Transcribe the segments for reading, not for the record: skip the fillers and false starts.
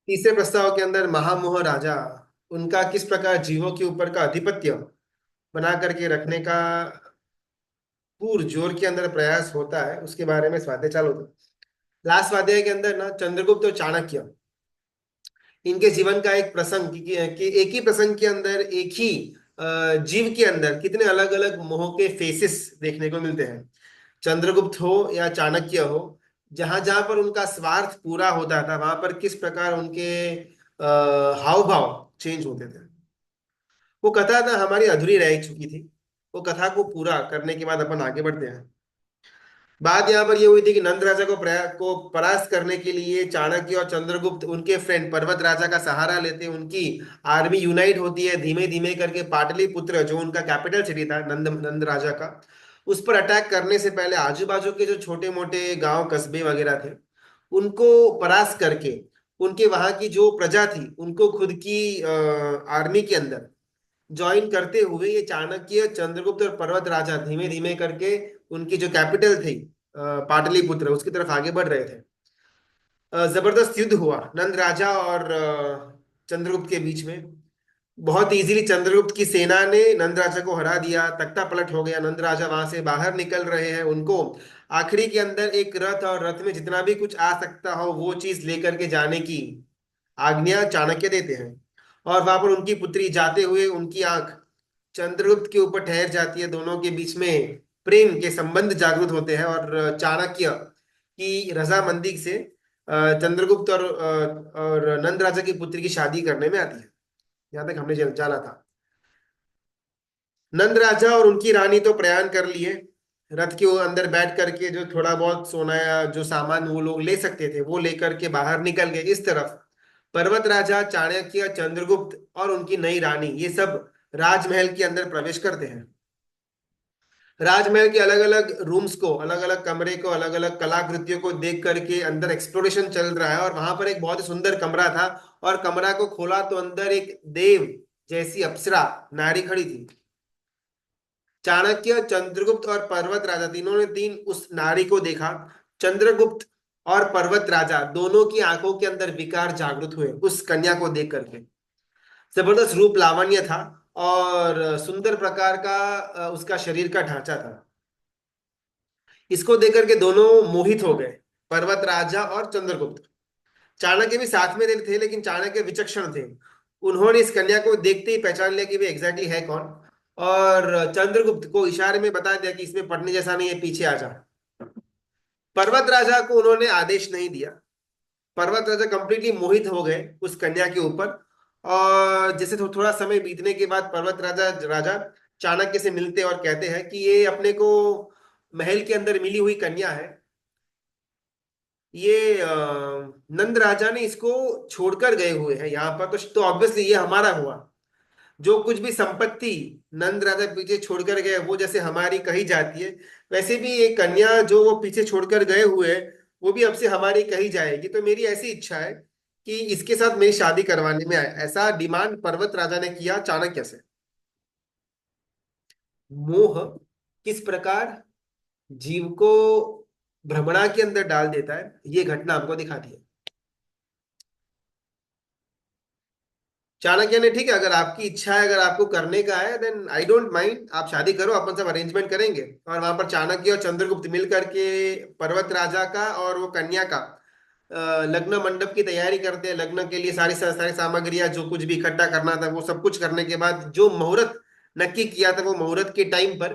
तीसरे प्रस्ताव के अंदर महामोह राजा उनका किस प्रकार जीवों के ऊपर का आधिपत्य बना करके रखने का पूर्ण जोर के अंदर प्रयास होता है, उसके बारे में स्वाध्याय चालू होता है। लास्ट स्वाध्याय के अंदर ना चंद्रगुप्त और चाणक्य, इनके जीवन का एक प्रसंग कि एक ही प्रसंग के अंदर एक ही जीव के अंदर कितने अलग अलग मोह के फेसेस देखने को मिलते हैं। चंद्रगुप्त हो या चाणक्य हो, जहां जहां पर उनका स्वार्थ पूरा होता था वहां पर किस प्रकार उनके हाव भाव चेंज होते थे। वो कथा ना हमारी अधूरी रह चुकी थी। वो कथा को पूरा करने के बाद अपन आगे बढ़ते हैं। बात यहाँ पर ये हुई थी कि नंद राजा को परास्त करने के लिए चाणक्य और चंद्रगुप्त उनके फ्रेंड पर्वत राजा का सहारा लेते हैं। उनकी आर्मी यूनाइट होती है धीमे धीमे करके। पाटलिपुत्र जो उनका कैपिटल सिटी था नंद नंद राजा का, उस पर अटैक करने से पहले आजू बाजू के जो छोटे मोटे गांव कस्बे वगैरह थे उनको परास्त करके उनके वहां की जो प्रजा थी उनको खुद की आर्मी के अंदर ज्वाइन करते हुए ये चाणक्य चंद्रगुप्त और पर्वत राजा धीमे धीमे करके उनकी जो कैपिटल थी पाटलिपुत्र उसकी तरफ आगे बढ़ रहे थे। जबरदस्त युद्ध हुआ नंद राजा और चंद्रगुप्त के बीच में। बहुत इजीली चंद्रगुप्त की सेना ने नंद राजा को हरा दिया, तख्ता पलट हो गया। नंद राजा वहां से बाहर निकल रहे हैं, उनको आखिरी के अंदर एक रथ और रथ में जितना भी कुछ आ सकता हो वो चीज लेकर के जाने की आज्ञा चाणक्य देते हैं। और वहां पर उनकी पुत्री जाते हुए उनकी आंख चंद्रगुप्त के ऊपर ठहर जाती है। दोनों के बीच में प्रेम के संबंध जागृत होते हैं और चाणक्य की रजामंदी से चंद्रगुप्त और नंद राजा की पुत्री की शादी करने में आती है। यहाँ तक हमने जाना था। नंद राजा और उनकी रानी तो प्रयाण कर लिए, रथ के अंदर बैठ करके जो थोड़ा बहुत सोना या जो सामान वो लोग ले सकते थे वो लेकर के बाहर निकल गए। इस तरफ पर्वत राजा चाणक्य चंद्रगुप्त और उनकी नई रानी ये सब राजमहल के अंदर प्रवेश करते हैं। राजमहल के अलग अलग रूम्स को, अलग अलग कमरे को, अलग अलग कलाकृतियों को देख करके अंदर एक्सप्लोरेशन चल रहा है। और वहां पर एक बहुत ही सुंदर कमरा था और कमरा को खोला तो अंदर एक देव जैसी अप्सरा नारी खड़ी थी। चाणक्य चंद्रगुप्त और पर्वत राजा तीनों ने तीन उस नारी को देखा। चंद्रगुप्त और पर्वत राजा दोनों की आंखों के अंदर विकार जागृत हुए उस कन्या को देख करके। जबरदस्त रूप लावण्य था और सुंदर प्रकार का उसका शरीर का ढांचा था। इसको देख करके दोनों मोहित हो गए, पर्वत राजा और चंद्रगुप्त। चाणक्य भी साथ में थे लेकिन चाणक्य विचक्षण थे। उन्होंने इस कन्या को देखते ही पहचान लिया कि वे एग्जैक्टली है कौन। और चंद्रगुप्त को इशारे में बता दिया कि इसमें पढ़ने जैसा नहीं है, पीछे आ जा। पर्वत राजा को उन्होंने आदेश नहीं दिया। पर्वत राजा कंप्लीटली मोहित हो गए उस कन्या के ऊपर। और जैसे थोड़ा समय बीतने के बाद पर्वत राजा राजा चाणक्य से मिलते और कहते हैं कि ये अपने को महल के अंदर मिली हुई कन्या है। ये नंद राजा ने इसको छोड़कर गए हुए हैं यहाँ पर, तो ऑब्वियसली ये हमारा हुआ। जो कुछ भी संपत्ति नंद राजा पीछे छोड़कर गए वो जैसे हमारी कही जाती है, वैसे भी एक कन्या जो वो पीछे छोड़कर गए हुए हैं वो भी अब से हमारी कही जाएगी। तो मेरी ऐसी इच्छा है कि इसके साथ मेरी शादी करवाने में आए। ऐसा डिमांड पर्वत राजा ने किया चाणक्य से। मोह किस प्रकार जीव को भ्रमणा के अंदर डाल देता है ये घटना हमको दिखाती है। चाणक्य ने ठीक है, अगर आपकी इच्छा है, अगर आपको करने का है देन आई डोंट माइंड, आप शादी करो, अपन सब अरेंजमेंट करेंगे। और वहां पर चाणक्य और चंद्रगुप्त मिल करके पर्वत राजा का और वो कन्या का लग्न मंडप की तैयारी करते हैं। लग्न के लिए सारी सारी सामग्रियां जो कुछ भी इकट्ठा करना था वो सब कुछ करने के बाद जो मुहूर्त नक्की किया था वो मुहूर्त के टाइम पर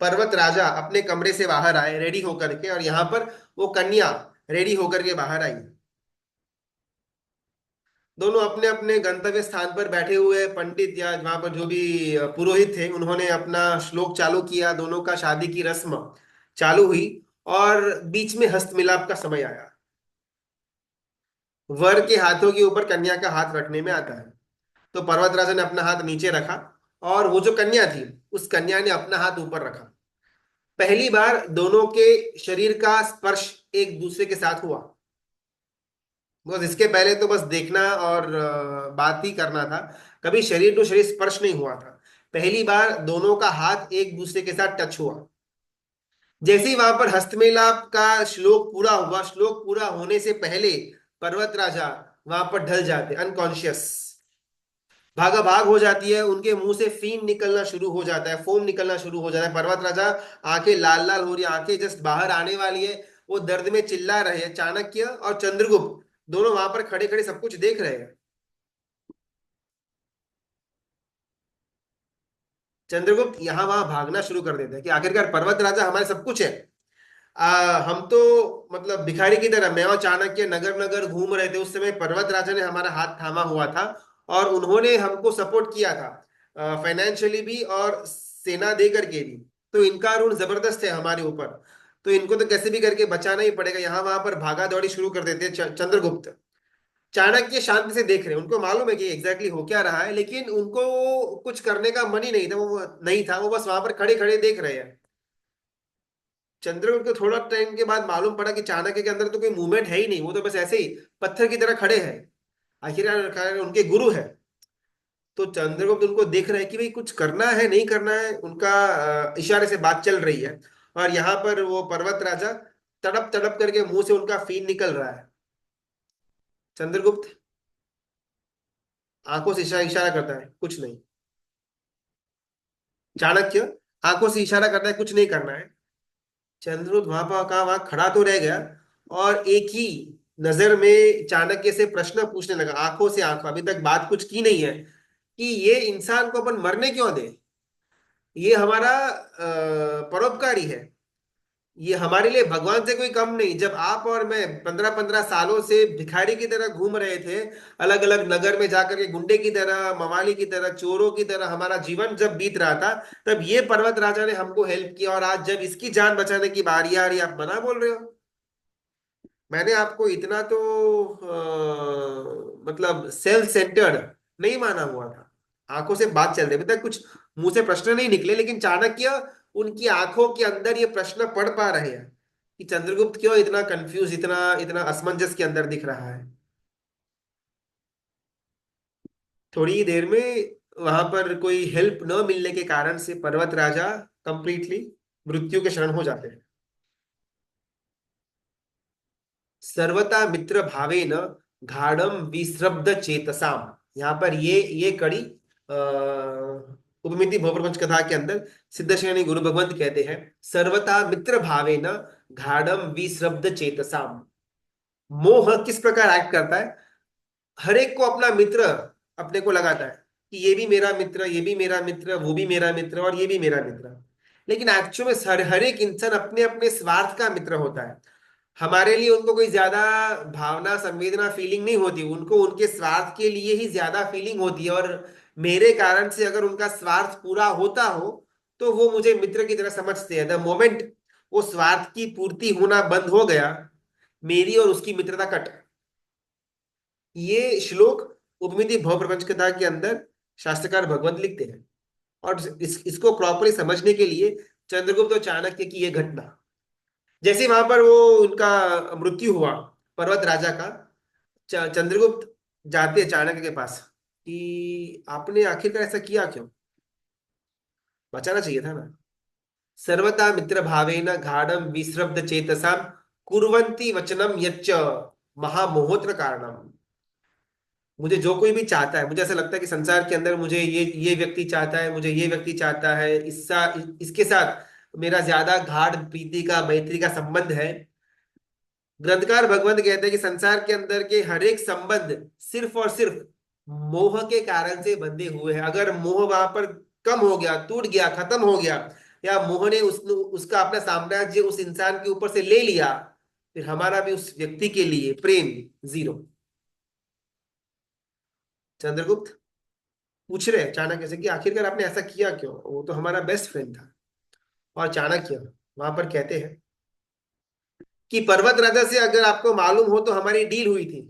पर्वत राजा अपने कमरे से बाहर आए रेडी होकर के, और यहाँ पर वो कन्या रेडी होकर के बाहर आई। दोनों अपने अपने गंतव्य स्थान पर बैठे हुए पंडित या वहां पर जो भी पुरोहित थे उन्होंने अपना श्लोक चालू किया। दोनों का शादी की रस्म चालू हुई और बीच में हस्त मिलाप का समय आया। वर के हाथों के ऊपर कन्या का हाथ रखने में आता है। तो पर्वत राजा ने अपना हाथ नीचे रखा और वो जो कन्या थी उस कन्या ने अपना हाथ ऊपर रखा। पहली बार दोनों के शरीर का स्पर्श एक दूसरे के साथ हुआ। बस इसके पहले तो बस देखना और बात ही करना था। कभी शरीर टू शरीर स्पर्श नहीं हुआ था। पहली बार दोनों का हाथ एक दूसरे के साथ टच हुआ। जैसे ही वहां पर हस्तमेलाप का श्लोक पूरा हुआ, श्लोक पूरा होने से पहले पर्वत राजा वहां पर ढल जाते, अनकॉन्शियस, भागा भाग हो जाती है, उनके मुंह से फीन निकलना शुरू हो जाता है, फोम निकलना शुरू हो जाता है। पर्वत राजा, आंखें लाल लाल हो रही है, आंखें जस्ट बाहर आने वाली है, वो दर्द में चिल्ला रहे हैं। चाणक्य और चंद्रगुप्त दोनों वहां पर खड़े खड़े सब कुछ देख रहे हैं। चंद्रगुप्त यहाँ वहां भागना शुरू कर देते हैं कि आखिरकार पर्वत राजा हमारे सब कुछ है। हम तो मतलब भिखारी की तरह, मैं और चाणक्य नगर नगर घूम रहे थे, उस समय पर्वत राजा ने हमारा हाथ थामा हुआ था और उन्होंने हमको सपोर्ट किया था, फाइनेंशियली भी और सेना दे करके भी। तो इनका ऋण जबरदस्त है हमारे ऊपर, तो इनको तो कैसे भी करके बचाना ही पड़ेगा। यहाँ वहां पर भागा दौड़ी शुरू कर देते हैं चंद्रगुप्त। चाणक्य शांति से देख रहे हैं, उनको मालूम है कि एग्जैक्टली हो क्या रहा है, लेकिन उनको कुछ करने का मन ही नहीं था, वो नहीं था, वो बस वहां पर खड़े खड़े देख रहे हैं। चंद्रगुप्त को थोड़ा टाइम के बाद मालूम पड़ा कि चाणक्य के अंदर तो कोई मूवमेंट है ही नहीं, वो तो बस ऐसे ही पत्थर की तरह खड़े हैं। आखिर उनके गुरु है। तो चंद्रगुप्त उनको देख रहे हैं कि भाई कुछ करना है नहीं करना है, उनका इशारे से बात चल रही है। और यहाँ पर वो पर्वत राजा तड़प तड़प करके मुंह से उनका फीन निकल रहा है। चंद्रगुप्त आंखों से इशारा इशारा करता है, कुछ नहीं। चाणक्य आंखों से इशारा करता है, कुछ नहीं करना है। चंद्रगुप्त वहां पर कहा, वहां खड़ा तो रह गया और एक ही नजर में चाणक्य से प्रश्न पूछने लगा, आंखों से आंखों, अभी तक बात कुछ की नहीं है कि ये इंसान को अपन मरने क्यों दे, ये हमारा परोपकारी है, ये हमारे लिए भगवान से कोई कम नहीं। जब आप और मैं 15-15 सालों से भिखारी की तरह घूम रहे थे, अलग अलग नगर में जाकर के गुंडे की तरह, मवाली की तरह, चोरों की तरह हमारा जीवन जब बीत रहा था, तब ये पर्वत राजा ने हमको हेल्प किया, और आज जब इसकी जान बचाने की बारी आ रही, आप मना बोल रहे हो। मैंने आपको इतना तो मतलब सेल्फ सेंटर्ड नहीं माना हुआ था। आंखों से बात चल रही, अभी तक कुछ मुंह से प्रश्न नहीं निकले, लेकिन चाणक्य उनकी आंखों के अंदर ये प्रश्न पढ़ पा रहे हैं कि चंद्रगुप्त क्यों इतना कंफ्यूज, इतना इतना असमंजस के अंदर दिख रहा है। थोड़ी ही देर में वहां पर कोई हेल्प न मिलने के कारण से पर्वत राजा कंप्लीटली मृत्यु के शरण हो जाते हैं। सर्वता मित्र भावेन गाढ़म विश्रब्द चेतसाम। यहाँ पर ये कड़ी उपमिति भवप्रपंच कथा के अंदर सिद्धश्रेणी गुरु भगवंत कहते हैं, सर्वता मित्र भावेन गाढ़म विश्रब्द चेतसाम। मोह किस प्रकार एक्ट करता है, हर एक को अपना मित्र अपने को लगाता है कि ये भी मेरा मित्र, ये भी मेरा मित्र, वो भी मेरा मित्र और ये भी मेरा मित्र। लेकिन एक्चुअल में हर एक इंसान अपने अपने स्वार्थ का मित्र होता है। हमारे लिए उनको कोई ज्यादा भावना, संवेदना, फीलिंग नहीं होती, उनको उनके स्वार्थ के लिए ही ज्यादा फीलिंग होती है। और मेरे कारण से अगर उनका स्वार्थ पूरा होता हो तो वो मुझे मित्र की तरह समझते हैं। द मोमेंट वो स्वार्थ की पूर्ति होना बंद हो गया, मेरी और उसकी मित्रता कट। ये श्लोक उपमिति भव प्रपंच कथा के अंदर शास्त्रकार भगवंत लिखते हैं। और इसको प्रॉपरली समझने के लिए चंद्रगुप्त और चाणक्य की ये घटना, जैसे वहां पर वो उनका मृत्यु हुआ पर्वत राजा का, चंद्रगुप्त जाते हैं चाणक्य के पास कि आपने आखिरकार ऐसा किया क्यों, बचाना चाहिए था ना। सर्वथा मित्र भावेन गाढ़म विश्रब्द चेतसा कुर्वन्ति वचनम यच्च महामोहोत्र कारणम। मुझे जो कोई भी चाहता है, मुझे ऐसा लगता है कि संसार के अंदर मुझे ये व्यक्ति चाहता है, मुझे ये व्यक्ति चाहता है, इसके साथ मेरा ज्यादा गाढ़ प्रीति का, मैत्री का संबंध है। ग्रंथकार भगवंत कहते हैं कि संसार के अंदर के हर एक संबंध सिर्फ और सिर्फ मोह के कारण से बंधे हुए हैं। अगर मोह वहां पर कम हो गया, टूट गया, खत्म हो गया, या मोह ने उसका अपना साम्राज्य उस इंसान के ऊपर से ले लिया, फिर हमारा भी उस व्यक्ति के लिए प्रेम जीरो। चंद्रगुप्त पूछ रहे हैं चाणक्य से कि आखिरकार आपने ऐसा किया क्यों, वो तो हमारा बेस्ट फ्रेंड था। और चाणक्य वहां पर कहते हैं कि पर्वत राजा से अगर आपको मालूम हो तो हमारी डील हुई थी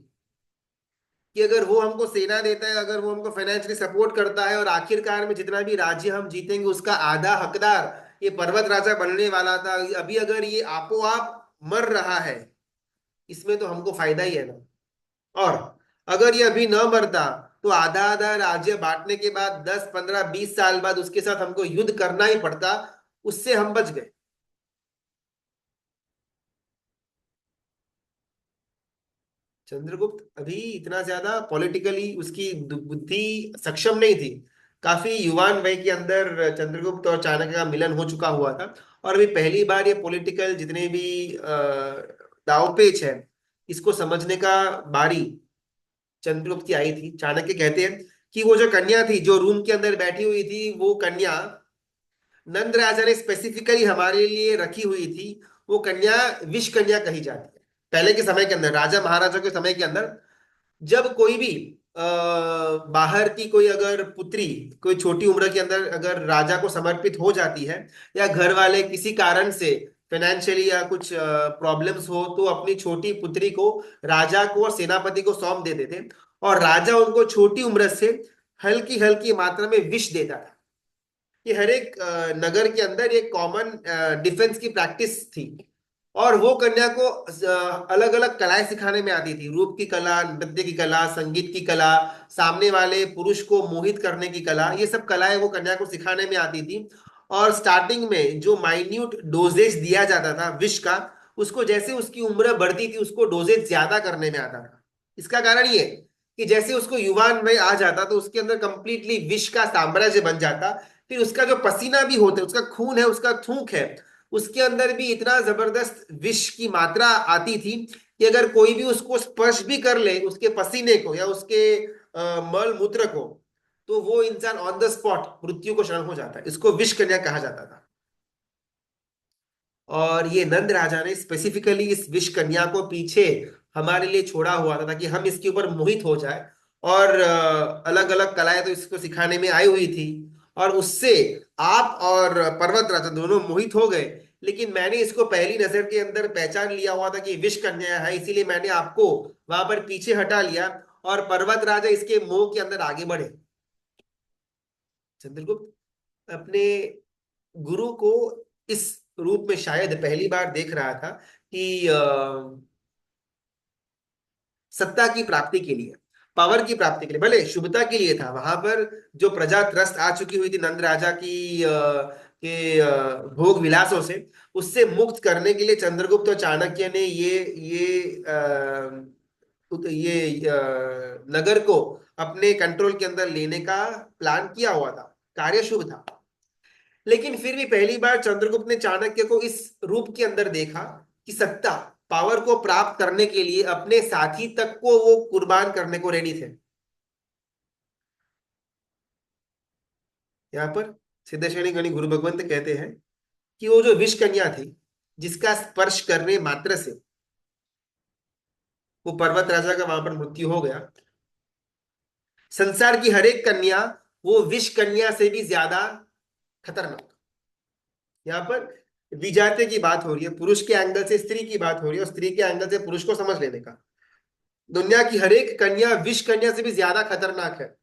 कि अगर वो हमको सेना देता है, अगर वो हमको फाइनेंशियली सपोर्ट करता है, और आखिरकार में जितना भी राज्य हम जीतेंगे उसका आधा हकदार ये पर्वत राजा बनने वाला था। अभी अगर ये आपो आप मर रहा है, इसमें तो हमको फायदा ही है ना। और अगर ये अभी न मरता तो आधा आधा राज्य बांटने के बाद 10-15-20 साल बाद उसके साथ हमको युद्ध करना ही पड़ता, उससे हम बच गए। चंद्रगुप्त अभी इतना ज्यादा पॉलिटिकली उसकी बुद्धि सक्षम नहीं थी। काफी युवान वय के अंदर चंद्रगुप्त और चाणक्य का मिलन हो चुका हुआ था। और अभी पहली बार ये पॉलिटिकल जितने भी दांवपेच है, इसको समझने का बारी चंद्रगुप्त की आई थी। चाणक्य कहते हैं कि वो जो कन्या थी जो रूम के अंदर बैठी हुई थी, वो कन्या नंद राजा ने स्पेसिफिकली हमारे लिए रखी हुई थी। वो कन्या विष कन्या कही जाती है। पहले के समय के अंदर, राजा महाराजा के समय के अंदर, जब कोई भी बाहर की कोई अगर पुत्री कोई छोटी उम्र के अंदर अगर राजा को समर्पित हो जाती है, या घर वाले किसी कारण से फाइनेंशियली या कुछ प्रॉब्लम्स हो, तो अपनी छोटी पुत्री को राजा को और सेनापति को सौंप देते थे। और राजा उनको छोटी उम्र से हल्की हल्की मात्रा में विष देता था। ये हर एक नगर के अंदर एक कॉमन डिफेंस की प्रैक्टिस थी। और वो कन्या को अलग अलग कलाएं सिखाने में आती थी। रूप की कला, नृत्य की कला, संगीत की कला, सामने वाले पुरुष को मोहित करने की कला, ये सब कलाएं वो कन्या को सिखाने में आती थी। और स्टार्टिंग में जो माइन्यूट डोजेज दिया जाता था विष का, उसको जैसे उसकी उम्र बढ़ती थी उसको डोजेज ज्यादा करने में आता था। इसका कारण ये कि जैसे उसको युवान वय आ जाता तो उसके अंदर कंप्लीटली विष का साम्राज्य बन जाता। फिर उसका जो पसीना भी होता है, उसका खून है, उसका थूक है, उसके अंदर भी इतना जबरदस्त विष की मात्रा आती थी कि अगर कोई भी उसको स्पर्श भी कर ले, उसके पसीने को या उसके मल मूत्र को, तो वो इंसान ऑन द स्पॉट मृत्यु को शरण हो जाता है। इसको विष कन्या कहा जाता था। और ये नंद राजा ने स्पेसिफिकली इस विष कन्या को पीछे हमारे लिए छोड़ा हुआ था ताकि हम इसके ऊपर मोहित हो जाए। और अलग अलग कलाएं तो इसको सिखाने में आई हुई थी। और उससे आप और पर्वत राजा दोनों मोहित हो गए। लेकिन मैंने इसको पहली नजर के अंदर पहचान लिया हुआ था कि विष कन्या है, इसीलिए मैंने आपको वहां पर पीछे हटा लिया। और पर्वत राजा इसके मोह के अंदर आगे बढ़े। चंद्रगुप्त अपने गुरु को इस रूप में शायद पहली बार देख रहा था कि सत्ता की प्राप्ति के लिए, पावर की प्राप्ति के लिए, भले शुभता के लिए था वहां पर। जो प्रजा त्रस्त आ चुकी हुई थी नंद राजा की भोग विलासों से, उससे मुक्त करने के लिए चंद्रगुप्त और चाणक्य ने नगर को अपने कंट्रोल के अंदर लेने का प्लान किया हुआ था। कार्य शुभ था। लेकिन फिर भी पहली बार चंद्रगुप्त ने चाणक्य को इस रूप के अंदर देखा कि सत्ता, पावर को प्राप्त करने के लिए अपने साथी तक को वो कुर्बान करने को रेडी थे। यहाँ पर सिद्धेश्वरी गणि गुरु भगवंत कहते हैं कि वो जो विष कन्या थी, जिसका स्पर्श करने मात्र से वो पर्वत राजा का वहां पर मृत्यु हो गया। संसार की हर एक कन्या वो विष कन्या से भी ज्यादा खतरनाक। यहाँ पर विजातीय की बात हो रही है, पुरुष के एंगल से स्त्री की बात हो रही है, और स्त्री के एंगल से पुरुष को समझ लेने का। दुनिया की हर एक कन्या विष कन्या से भी ज्यादा खतरनाक है।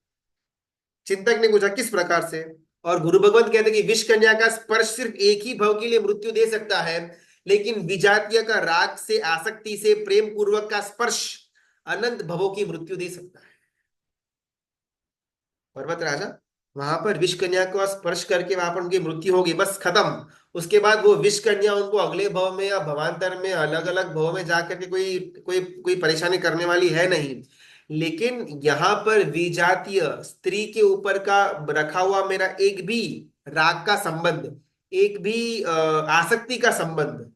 चिंतक ने पूछा किस प्रकार से। और गुरु भगवंत कहते हैं कि विष कन्या का स्पर्श सिर्फ एक ही भव के लिए मृत्यु दे सकता है, लेकिन विजातीय का राग से, आसक्ति से, प्रेम पूर्वक का स्पर्श अनंत भवों की मृत्यु दे सकता है। पर्वत राजा वहां पर विष कन्या को स्पर्श करके वहां पर उनकी मृत्यु होगी, बस खत्म। उसके बाद वो विष कन्या उनको अगले भव में या भवांतर में अलग अलग भव में जाकर के कोई कोई कोई परेशानी करने वाली है नहीं। लेकिन यहाँ पर विजातीय स्त्री के ऊपर का रखा हुआ मेरा एक भी राग का संबंध, एक भी आसक्ति का संबंध,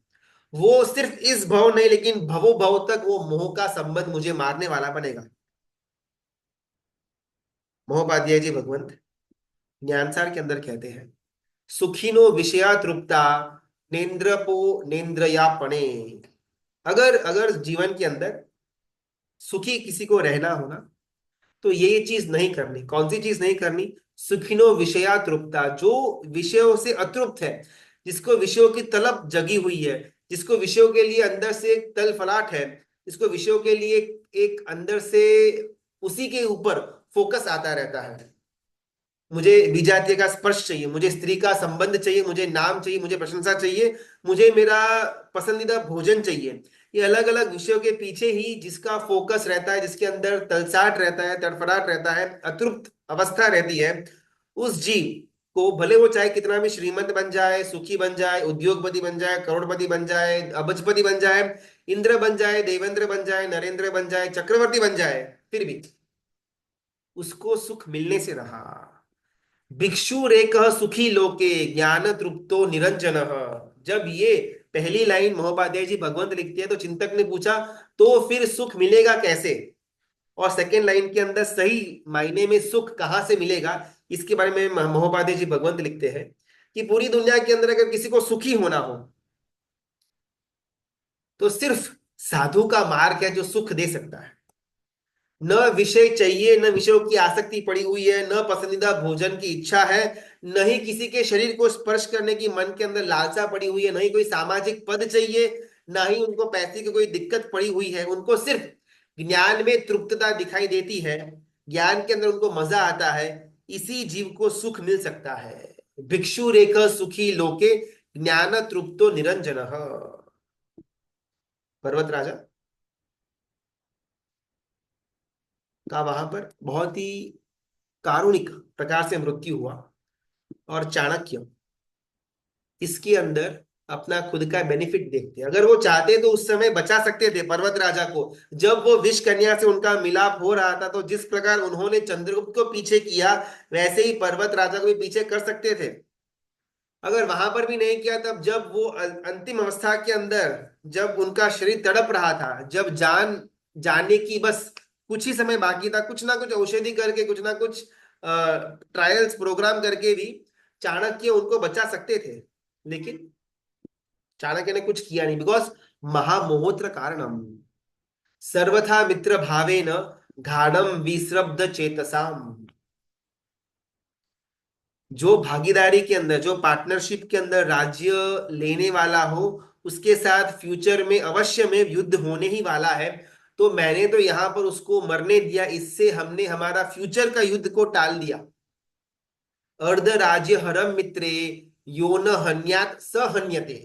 वो सिर्फ इस भव नहीं लेकिन भवो भव तक वो मोह का संबंध मुझे मारने वाला बनेगा। महोपाध्याय जी भगवंत ज्ञानसार के अंदर कहते हैं, सुखिनो विषया तृप्ता नेन्द्रपो नेन्द्रयापणे। अगर अगर जीवन के अंदर सुखी किसी को रहना होना, तो ये चीज नहीं करनी। कौन सी चीज नहीं करनी? सुखिनो विषया तृप्ता, जो विषयों से अतृप्त है, जिसको विषयों की तलब जगी हुई है, जिसको विषयों के लिए अंदर से एक तलफलाट है, जिसको विषयों के लिए एक अंदर से उसी के ऊपर फोकस आता रहता है। मुझे विजातीय का स्पर्श चाहिए, मुझे स्त्री का संबंध चाहिए, मुझे नाम चाहिए, मुझे प्रशंसा चाहिए, मुझे मेरा पसंदीदा भोजन चाहिए। ये अलग अलग विषयों के पीछे ही जिसका फोकस रहता है, जिसके अंदर तलसाट रहता है, तड़फड़ाहट रहता है, अतृप्त अवस्था रहती है, उस जीव को भले वो चाहे कितना भी श्रीमंत बन जाए, सुखी बन जाए, उद्योगपति बन जाए, करोड़पति बन जाए, अबजपति बन जाए, इंद्र बन जाए, देवेंद्र बन जाए, नरेंद्र बन जाए, चक्रवर्ती बन जाए, फिर भी उसको सुख मिलने से रहा। भिक्षु रेकः सुखी लोके ज्ञान तृप्तो निरंजन। जब ये पहली लाइन महोपाध्याय जी भगवंत लिखते हैं तो चिंतक ने पूछा तो फिर सुख मिलेगा कैसे, और सेकेंड लाइन के अंदर सही मायने में सुख कहां से मिलेगा, इसके बारे में महोपाध्याय जी भगवंत लिखते हैं कि पूरी दुनिया के अंदर अगर किसी को सुखी होना हो तो सिर्फ साधु का मार्ग है जो सुख दे सकता है। न विषय चाहिए, न विषयों की आसक्ति पड़ी हुई है, न पसंदीदा भोजन की इच्छा है, न ही किसी के शरीर को स्पर्श करने की मन के अंदर लालसा पड़ी हुई है, न ही कोई सामाजिक पद चाहिए, न ही उनको पैसे की कोई दिक्कत पड़ी हुई है। उनको सिर्फ ज्ञान में तृप्तता दिखाई देती है, ज्ञान के अंदर उनको मजा आता है। इसी जीव को सुख मिल सकता है। भिक्षु रेख सुखी लोके ज्ञान तृप्तो निरंजन। पर्वत राजा का वहां पर बहुत ही कारुणिक प्रकार से मृत्यु हुआ, और चाणक्य इसके अंदर अपना खुद का बेनिफिट देखते हैं। अगर वो चाहते तो उस समय बचा सकते थे पर्वत राजा को। जब वो विष कन्या से उनका मिलाप हो रहा था तो जिस प्रकार उन्होंने चंद्रगुप्त को पीछे किया, वैसे ही पर्वत राजा को भी पीछे कर सकते थे। अगर वहां पर भी नहीं किया, तब जब वो अंतिम अवस्था के अंदर जब उनका शरीर तड़प रहा था, जब जान जाने की बस कुछ ही समय बाकी था, कुछ ना कुछ औषधि करके, कुछ ना कुछ ट्रायल्स प्रोग्राम करके भी चाणक्य उनको बचा सकते थे। लेकिन चाणक्य ने कुछ किया नहीं, बिकॉज महामोहोत्र कारणम सर्वथा मित्र भावेन गाढ़म विश्रब्ध चेतसाम। जो भागीदारी के अंदर, जो पार्टनरशिप के अंदर राज्य लेने वाला हो, उसके साथ फ्यूचर में अवश्य में युद्ध होने ही वाला है। तो मैंने तो यहां पर उसको मरने दिया, इससे हमने हमारा फ्यूचर का युद्ध को टाल दिया। अर्ध राज्य हरम मित्रे यो न हन्यात स हन्यते।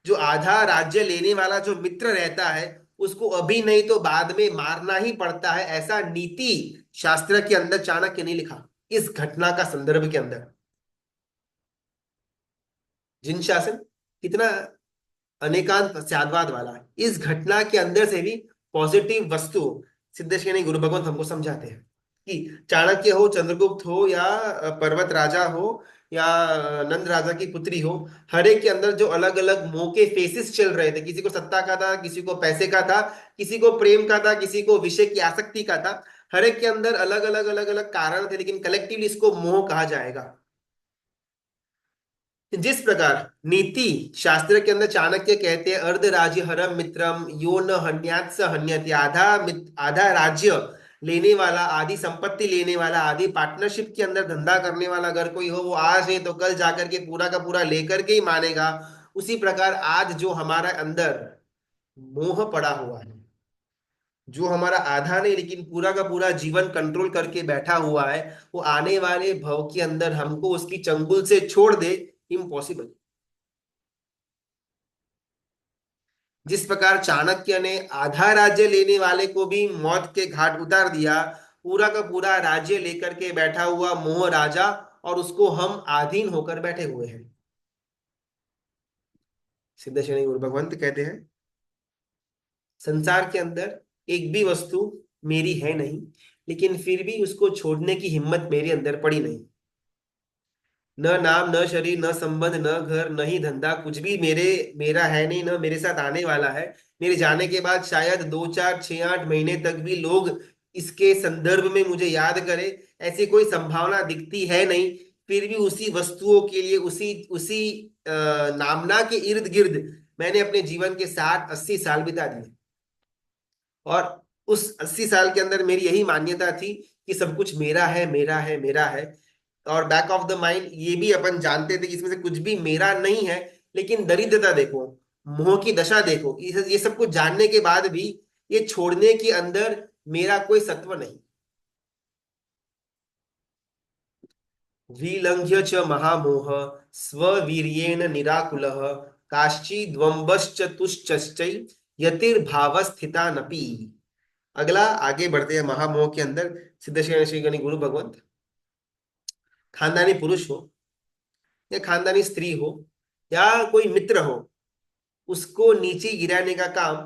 जो आधा राज्य लेने वाला जो मित्र रहता है, उसको अभी नहीं तो बाद में मारना ही पड़ता है। ऐसा नीति शास्त्र के अंदर चाणक्य ने लिखा इस घटना का संदर्भ के अंदर। जिन शासन कितना अनेकांत साधवाद वाला है, इस घटना के अंदर से भी पॉजिटिव वस्तु सिद्धेश्वरी गुरु भगवंत हमको समझाते हैं कि चाणक्य हो, चंद्रगुप्त हो, या पर्वत राजा हो, या नंद राजा की पुत्री हो, हर एक के अंदर जो अलग अलग मोह के फेसेस चल रहे थे, किसी को सत्ता का था, किसी को पैसे का था, किसी को प्रेम का था, किसी को विषय की आसक्ति का था। हर एक के अंदर अलग अलग अलग अलग कारण थे, लेकिन कलेक्टिवली इसको मोह कहा जाएगा। जिस प्रकार नीति शास्त्र के अंदर चाणक्य कहते हैं अर्ध राज्य हरम मित्रम यो न हन्यात् स हन्यते। आधा राज्य लेने वाला, आधी संपत्ति लेने वाला, आधी पार्टनरशिप के अंदर धंधा करने वाला अगर कोई हो, वो आज नहीं तो कल जाकर के पूरा का पूरा लेकर के ही मानेगा। उसी प्रकार आज जो हमारा अंदर मोह पड़ा हुआ है, जो हमारा आधा नहीं लेकिन पूरा का पूरा जीवन कंट्रोल करके बैठा हुआ है, वो आने वाले भव के अंदर हमको उसकी चंगुल से छोड़ दे, इम्पॉसिबल। जिस प्रकार चाणक्य ने आधा राज्य लेने वाले को भी मौत के घाट उतार दिया, पूरा का पूरा राज्य लेकर के बैठा हुआ मोह राजा, और उसको हम अधीन होकर बैठे हुए हैं। सिद्धेश्वरी गुरु भगवंत कहते हैं संसार के अंदर एक भी वस्तु मेरी है नहीं, लेकिन फिर भी उसको छोड़ने की हिम्मत मेरे अंदर पड़ी नहीं। न नाम, न शरीर, न संबंध, न घर, न ही धंधा, कुछ भी मेरा है नहीं, न मेरे साथ आने वाला है। मेरे जाने के बाद शायद 2 4 6 8 महीने तक भी लोग इसके संदर्भ में मुझे याद करें, ऐसी कोई संभावना दिखती है नहीं। फिर भी उसी वस्तुओं के लिए, उसी उसी नामना के इर्द गिर्द मैंने अपने जीवन के 60 80 साल बिता दिए। और उस 80 साल के अंदर मेरी यही मान्यता थी कि सब कुछ मेरा है, मेरा है, मेरा है। और बैक ऑफ द माइंड ये भी अपन जानते थे कि इसमें से कुछ भी मेरा नहीं है। लेकिन दरिद्रता देखो, मोह की दशा देखो, ये सब कुछ जानने के बाद भी ये छोड़ने के अंदर मेरा कोई सत्व नहीं। विलंघ्य च महामोह स्ववीर्येण निराकुलः काश्चिद्वंबश्च तुश्चश्चै यतिर्भावस्थितानपि। अगला आगे बढ़ते हैं महामोह के अंदर। सिद्ध श्री गणि गुरु भगवंत, खानदानी पुरुष हो या खानदानी स्त्री हो या कोई मित्र हो, उसको नीचे गिराने का काम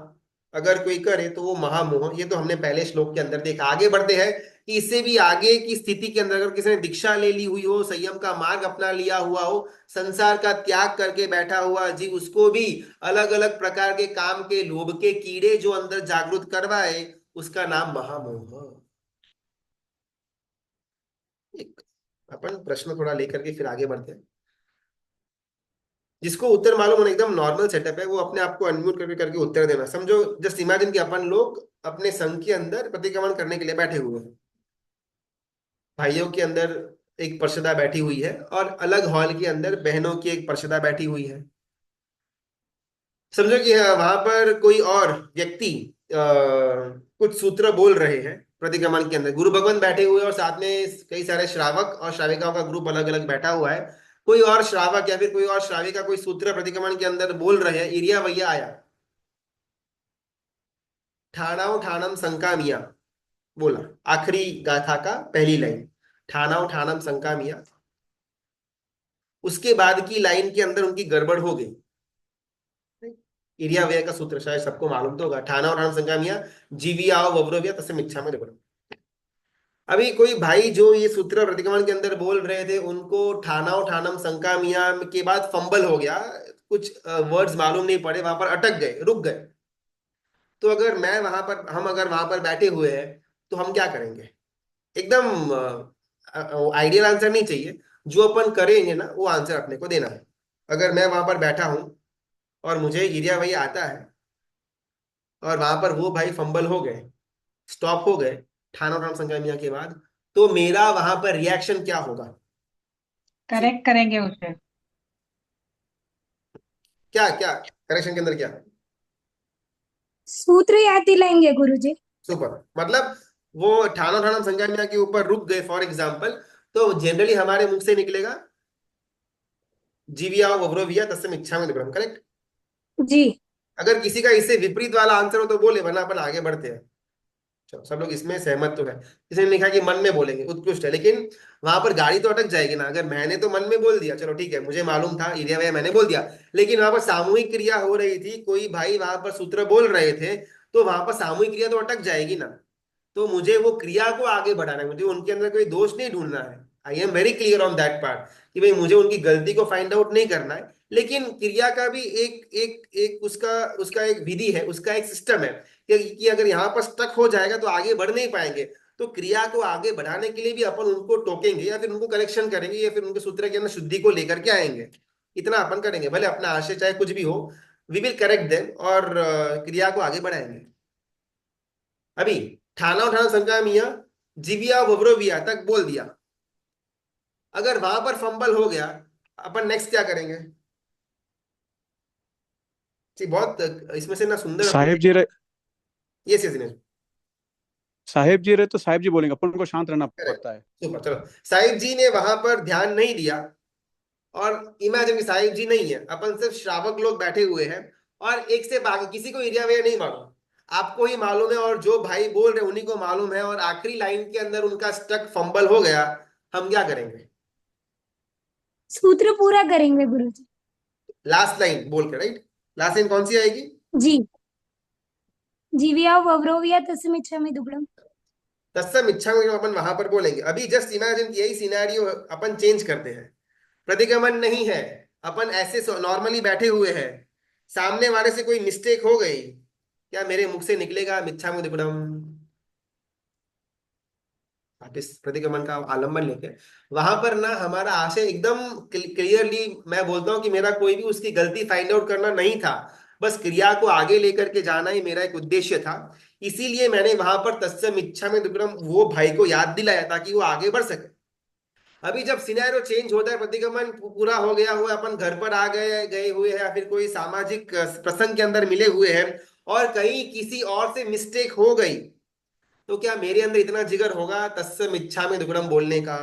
अगर कोई करे तो वो महामोह। ये तो हमने पहले श्लोक के अंदर देखा। आगे बढ़ते हैं कि इससे भी आगे की स्थिति के अंदर अगर किसी ने दीक्षा ले ली हुई हो, संयम का मार्ग अपना लिया हुआ हो, संसार का त्याग करके बैठा हुआ जीव, उसको भी अलग अलग प्रकार के काम के लोभ के कीड़े जो अंदर जागृत करवाए, उसका नाम महामोह। एक अपन प्रश्न थोड़ा लेकर के फिर आगे बढ़ते हैं। जिसको उत्तर मालूम होना, एकदम नॉर्मल सेटअप है, वो अपने आप को अनम्यूट करके करके उत्तर देना। समझो, जस्ट इमेजिन कि अपन लोग अपने संघ के अंदर प्रतिक्रमण करने के लिए बैठे हुए हैं। भाइयों के अंदर एक पार्षदा बैठी हुई है और अलग हॉल के अंदर बहनों की एक पार्षदा बैठी हुई है। समझो कि वहां पर कोई और व्यक्ति कुछ सूत्र बोल रहे हैं प्रतिक्रमण के अंदर। गुरु भगवान बैठे हुए हैं और साथ में कई सारे श्रावक और श्राविकाओं का ग्रुप अलग अलग बैठा हुआ है। कोई और श्रावक या फिर कोई और श्राविका कोई सूत्र प्रतिक्रमण के अंदर बोल रहे हैं। इरिया भैया आया, ठाणाओ ठाणम शंका मिया बोला, आखिरी गाथा का पहली लाइन, ठाणाओ ठाणम शंका मिया। उसके बाद की लाइन के अंदर उनकी गड़बड़ हो गई। इरिया व्यय का सूत्र शायद सबको मालूम तो होगा, ठाना और ठाना संख्या मिया, जीवी आओ वव्रव्य तस्य इच्छा में देखो। अभी कोई भाई जो ये सूत्र प्रतिक्रमण के अंदर बोल रहे थे, उनको ठाना और ठानम शंका मिया के बाद फंबल हो गया, कुछ वर्ड्स मालूम नहीं पड़े, वहां पर अटक गए, रुक गए। तो अगर मैं वहां पर, हम अगर वहां पर बैठे हुए हैं, तो हम क्या करेंगे? एकदम आइडियल आंसर नहीं चाहिए, जो अपन करेंगे ना वो आंसर अपने को देना है। अगर मैं वहां पर बैठा हूं और मुझे इरिया भाई आता है और वहां पर वो भाई फंबल हो गए, स्टॉप हो गए ठानो ठान संख्या मिया के बाद, तो मेरा वहां पर रिएक्शन क्या होगा? करेक्ट करेंगे उसे। क्या क्या करेक्शन के अंदर क्या? सूत्र याद दिलाएंगे गुरुजी। सुपर। मतलब वो ठानो ठानम संख्या मिया के ऊपर रुक गए फॉर एग्जाम्पल, तो जनरली हमारे मुख से निकलेगा जीविया वव्रविया तस्म इच्छा में निब्रह्म, करेक्ट? जी। अगर किसी का इससे विपरीत वाला आंसर हो तो बोले, वरना अपन आगे बढ़ते हैं। चलो, सब लोग इसमें सहमत तो है। किसी ने लिखा कि मन में बोलेंगे, उत्कृष्ट है, लेकिन वहां पर गाड़ी तो अटक जाएगी ना। अगर मैंने तो मन में बोल दिया, चलो ठीक है, मुझे मालूम था एरिया में मैंने बोल दिया, लेकिन वहां पर सामूहिक क्रिया हो रही थी, कोई भाई वहां पर सूत्र बोल रहे थे, तो वहां पर सामूहिक क्रिया तो अटक जाएगी ना। तो मुझे वो क्रिया को आगे बढ़ाना है, मुझे उनके अंदर कोई दोष नहीं ढूंढना है। I am very clear on that part कि भाई मुझे उनकी गलती को फाइंड आउट नहीं करना है, लेकिन क्रिया का भी एक एक एक उसका उसका एक विधि है, उसका एक सिस्टम है कि अगर यहाँ पर स्टक हो जाएगा तो आगे बढ़ नहीं पाएंगे। तो क्रिया को आगे बढ़ाने के लिए भी अपन उनको टोकेंगे या फिर उनको करेक्शन करेंगे या फिर उनके सूत्र के अंदर शुद्धि को लेकर के आएंगे। इतना अपन करेंगे, भले अपना आशय चाहे कुछ भी हो, वी विल करेक्ट देम और क्रिया को आगे बढ़ाएंगे। अभी ठाना उठाना संख्या मिया जीविया वव्रविया तक बोल दिया। अगर वहां पर फंबल हो गया, अपन नेक्स्ट क्या करेंगे? जी, बहुत इसमें से ना सुंदर अपन। साहेब जी रहे। Yes yes Dinesh. साहेब जी रहे तो साहेब जी बोलेंगे, अपन को शांत रहना करेक्ट। पड़ता है। सुपर, चलो। साहिब जी ने वहां पर ध्यान नहीं दिया, और इमेजिन कि साहिब जी नहीं है, अपन सिर्फ श्रावक लोग बैठे हुए हैं, और एक से बाकी किसी को एरिया वे नहीं मालूम, आपको ही मालूम है और जो भाई बोल रहे हैं उन्हीं को मालूम है, और आखिरी लाइन के अंदर उनका स्टक फंबल हो गया, हम क्या करेंगे? सूत्र पूरा करेंगे गुरुजी। लास्ट लाइन बोल के, राइट? लास्ट लाइन कौन सी आएगी? जी। जीविया वव्रोविया तस्मिच्छामि दुग्धम। तत्सम इच्छा को अपन वहां पर बोलेंगे। अभी जस्ट इमेजिन यही सिनेरियो अपन चेंज करते हैं। प्रतिगमन नहीं है, अपन ऐसे नॉर्मली बैठे हुए हैं, सामने वाले से कोई मिस्टेक हो गई, क्या मेरे मुख से निकलेगा मिच्छा में दुक्कडम? वापिस प्रतिगमन का आलंबन लेके वहां पर ना, हमारा आशय एकदम क्लियरली, मैं बोलता हूं कि मेरा कोई भी उसकी गलती फाइंड आउट करना नहीं था, बस क्रिया को आगे लेकर के जाना ही मेरा एक उद्देश्य था। इसीलिए मैंने वहां पर तत्सम इच्छा में दुक्कडम वो भाई को याद दिलाया ताकि वो आगे बढ़ सके। अभी जब सिनेरियो चेंज होता है, प्रतिगमन पूरा हो गया हुआ, अपन घर पर आ गए गए हुए हैं या फिर कोई सामाजिक प्रसंग के अंदर मिले हुए हैं, और कहीं किसी और से मिस्टेक हो गई, तो क्या मेरे अंदर इतना जिगर होगा तत्सम इच्छा में दुक्कडम बोलने का?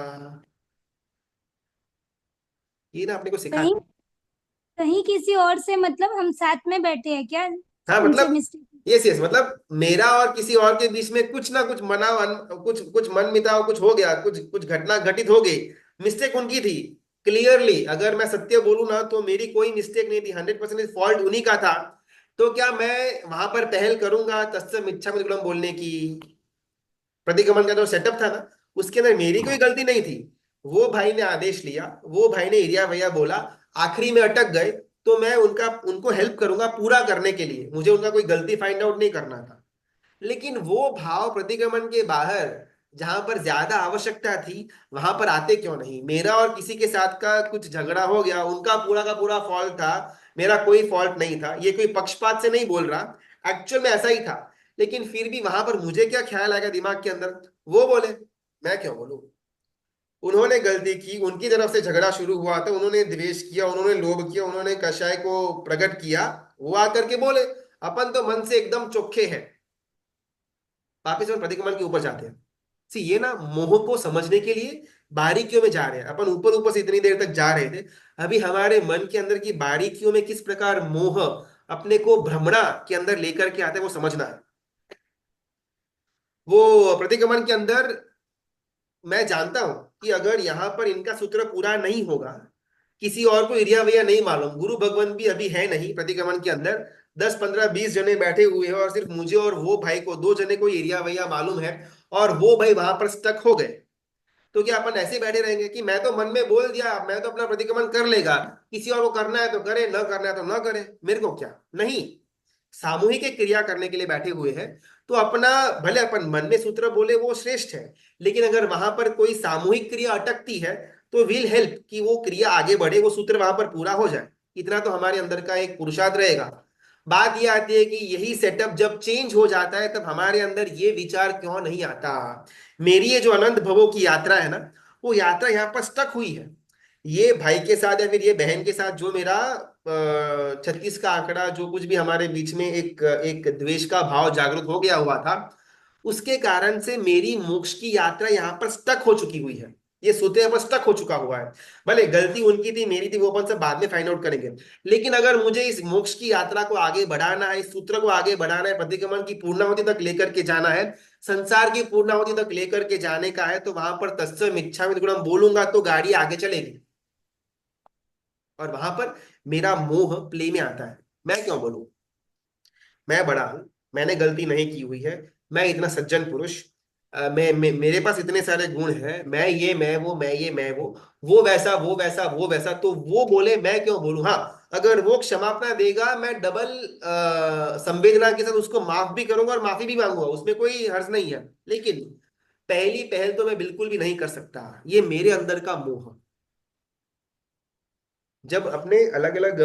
ये ना अपने को कहीं सिखाना। कहीं किसी और से मतलब हम साथ में बैठे हैं क्या? हाँ उनसे मतलब, मिस्टेक। यस यस, मतलब मेरा और किसी और के बीच में कुछ ना कुछ मना, कुछ कुछ मन मिटाव कुछ हो गया, कुछ कुछ घटना घटित हो गई, मिस्टेक उनकी थी। क्लियरली अगर मैं सत्य बोलूं ना, तो मेरी कोई मिस्टेक नहीं थी, 100% फॉल्ट उन्हीं का था। तो क्या मैं वहां पर पहल करूंगा तत्सम इच्छा में बोलने की? प्रतिक्रमण का जो सेटअप था ना, उसके अंदर मेरी कोई गलती नहीं थी। वो भाई ने आदेश लिया, वो भाई ने एरिया भैया बोला, आखिरी में अटक गए, तो मैं उनको हेल्प करूंगा पूरा करने के लिए, मुझे उनका कोई गलती फाइंड आउट नहीं करना था। लेकिन वो भाव प्रतिक्रमण के बाहर जहां पर ज्यादा आवश्यकता थी, वहां पर आते क्यों नहीं? मेरा और किसी के साथ का कुछ झगड़ा हो गया, उनका पूरा का पूरा फॉल्ट था, मेरा कोई फॉल्ट नहीं था। ये कोई पक्षपात से नहीं बोल रहा, एक्चुअल में ऐसा ही था। लेकिन फिर भी वहां पर मुझे क्या ख्याल आएगा दिमाग के अंदर, वो बोले, मैं क्यों बोलूं? उन्होंने गलती की, उनकी तरफ से झगड़ा शुरू हुआ था, उन्होंने द्वेष किया, उन्होंने लोभ किया, उन्होंने कषाय को प्रकट किया, वो आकर के बोले। अपन तो मन से एकदम चोखे हैं। वापिस हम प्रतिक्रमण के ऊपर जाते हैं। सी ये ना मोह को समझने के लिए बारीकियों में जा रहे हैं अपन, ऊपर ऊपर से इतनी देर तक जा रहे थे। अभी हमारे मन के अंदर की बारीकियों में किस प्रकार मोह अपने को भ्रमणा के अंदर लेकर के आते हैं, वो समझना है। वो प्रतिक्रमण के अंदर मैं जानता हूं कि अगर यहां पर इनका सूत्र पूरा नहीं होगा, किसी और को एरिया वैया नहीं मालूम, गुरु भगवान भी अभी है नहीं प्रतिक्रमण के अंदर, 10 15 20 जने बैठे हुए हैं और सिर्फ मुझे और वो भाई को, 2 जने को एरिया वैया मालूम है, और वो भाई वहां पर स्टक हो गए। तो क्या अपन ऐसे बैठे रहेंगे कि मैं तो मन में बोल दिया, मैं तो अपना प्रतिक्रमण कर लेगा, किसी और को करना है तो करे, न करना है तो न करे, मेरे को क्या? नहीं, सामूहिक एक क्रिया करने के लिए बैठे हुए हैं। तो अपना, भले अपन मन में सूत्र बोले वो श्रेष्ठ है, लेकिन अगर वहां पर कोई सामूहिक क्रिया अटकती है, तो विल हेल्प कि वो क्रिया आगे बढ़े, वो सूत्र वहां पर पूरा हो जाए। इतना तो हमारे अंदर का एक पुरुषार्थ रहेगा। बात यह आती है कि यही सेटअप जब चेंज हो जाता है, तब हमारे अंदर ये विचार क्यों नहीं आता? मेरी ये जो अनंत भवों की यात्रा है ना, वो यात्रा यहाँ पर स्टक हुई है। ये भाई के साथ या फिर ये बहन के साथ जो मेरा 36 का आंकड़ा, जो कुछ भी हमारे बीच में एक एक द्वेष का भाव जागृत हो गया हुआ था, उसके कारण से मेरी मोक्ष की यात्रा यहाँ पर स्टक हो चुकी हुई है। ये सूत्र यहाँ पर स्टक हो चुका हुआ है। भले गलती उनकी थी मेरी थी, वो अपन सब बाद में फाइंड आउट करेंगे। लेकिन अगर मुझे इस मोक्ष की यात्रा को आगे बढ़ाना है, इस सूत्र को आगे बढ़ाना है, प्रतिक्रमण की पूर्णाहुति तक लेकर के जाना है, संसार की पूर्णाहुति तक लेकर के जाने का है, तो वहां पर तत्सम इच्छामि गुणम बोलूंगा तो गाड़ी आगे चलेगी। और वहां पर मेरा मोह प्ले में आता है। मैं क्यों बोलूं? मैं बड़ा हूं, मैंने गलती नहीं की हुई है, मैं इतना सज्जन पुरुष, मेरे पास इतने सारे गुण हैं, मैं ये मैं वो, मैं ये मैं वो वैसा वो वैसा वो वैसा, तो वो बोले मैं क्यों बोलूं? हाँ, अगर वो क्षमापना देगा, मैं डबल संवेदना के साथ उसको माफ भी करूंगा और माफी भी मांगूंगा, उसमें कोई हर्ज नहीं है। लेकिन पहली पहल तो मैं बिल्कुल भी नहीं कर सकता, ये मेरे अंदर का मोह। जब अपने अलग अलग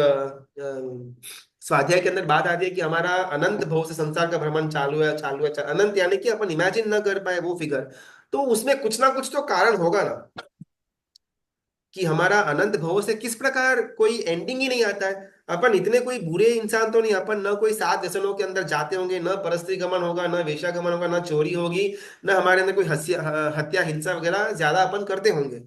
स्वाध्याय के अंदर बात आती है कि हमारा अनंत भव से संसार का भ्रमण चालू है चालू है अनंत, यानी कि अपन इमेजिन ना कर पाए वो फिगर, तो उसमें कुछ ना कुछ तो कारण होगा ना, कि हमारा अनंत भव से किस प्रकार कोई एंडिंग ही नहीं आता है। अपन इतने कोई बुरे इंसान तो नहीं, अपन न कोई 7 व्यसनों के अंदर जाते होंगे, न परस्त्री गमन होगा, न वेश्यागमन होगा, न चोरी होगी, न हमारे अंदर कोई हत्या हिंसा वगैरह ज्यादा अपन करते होंगे।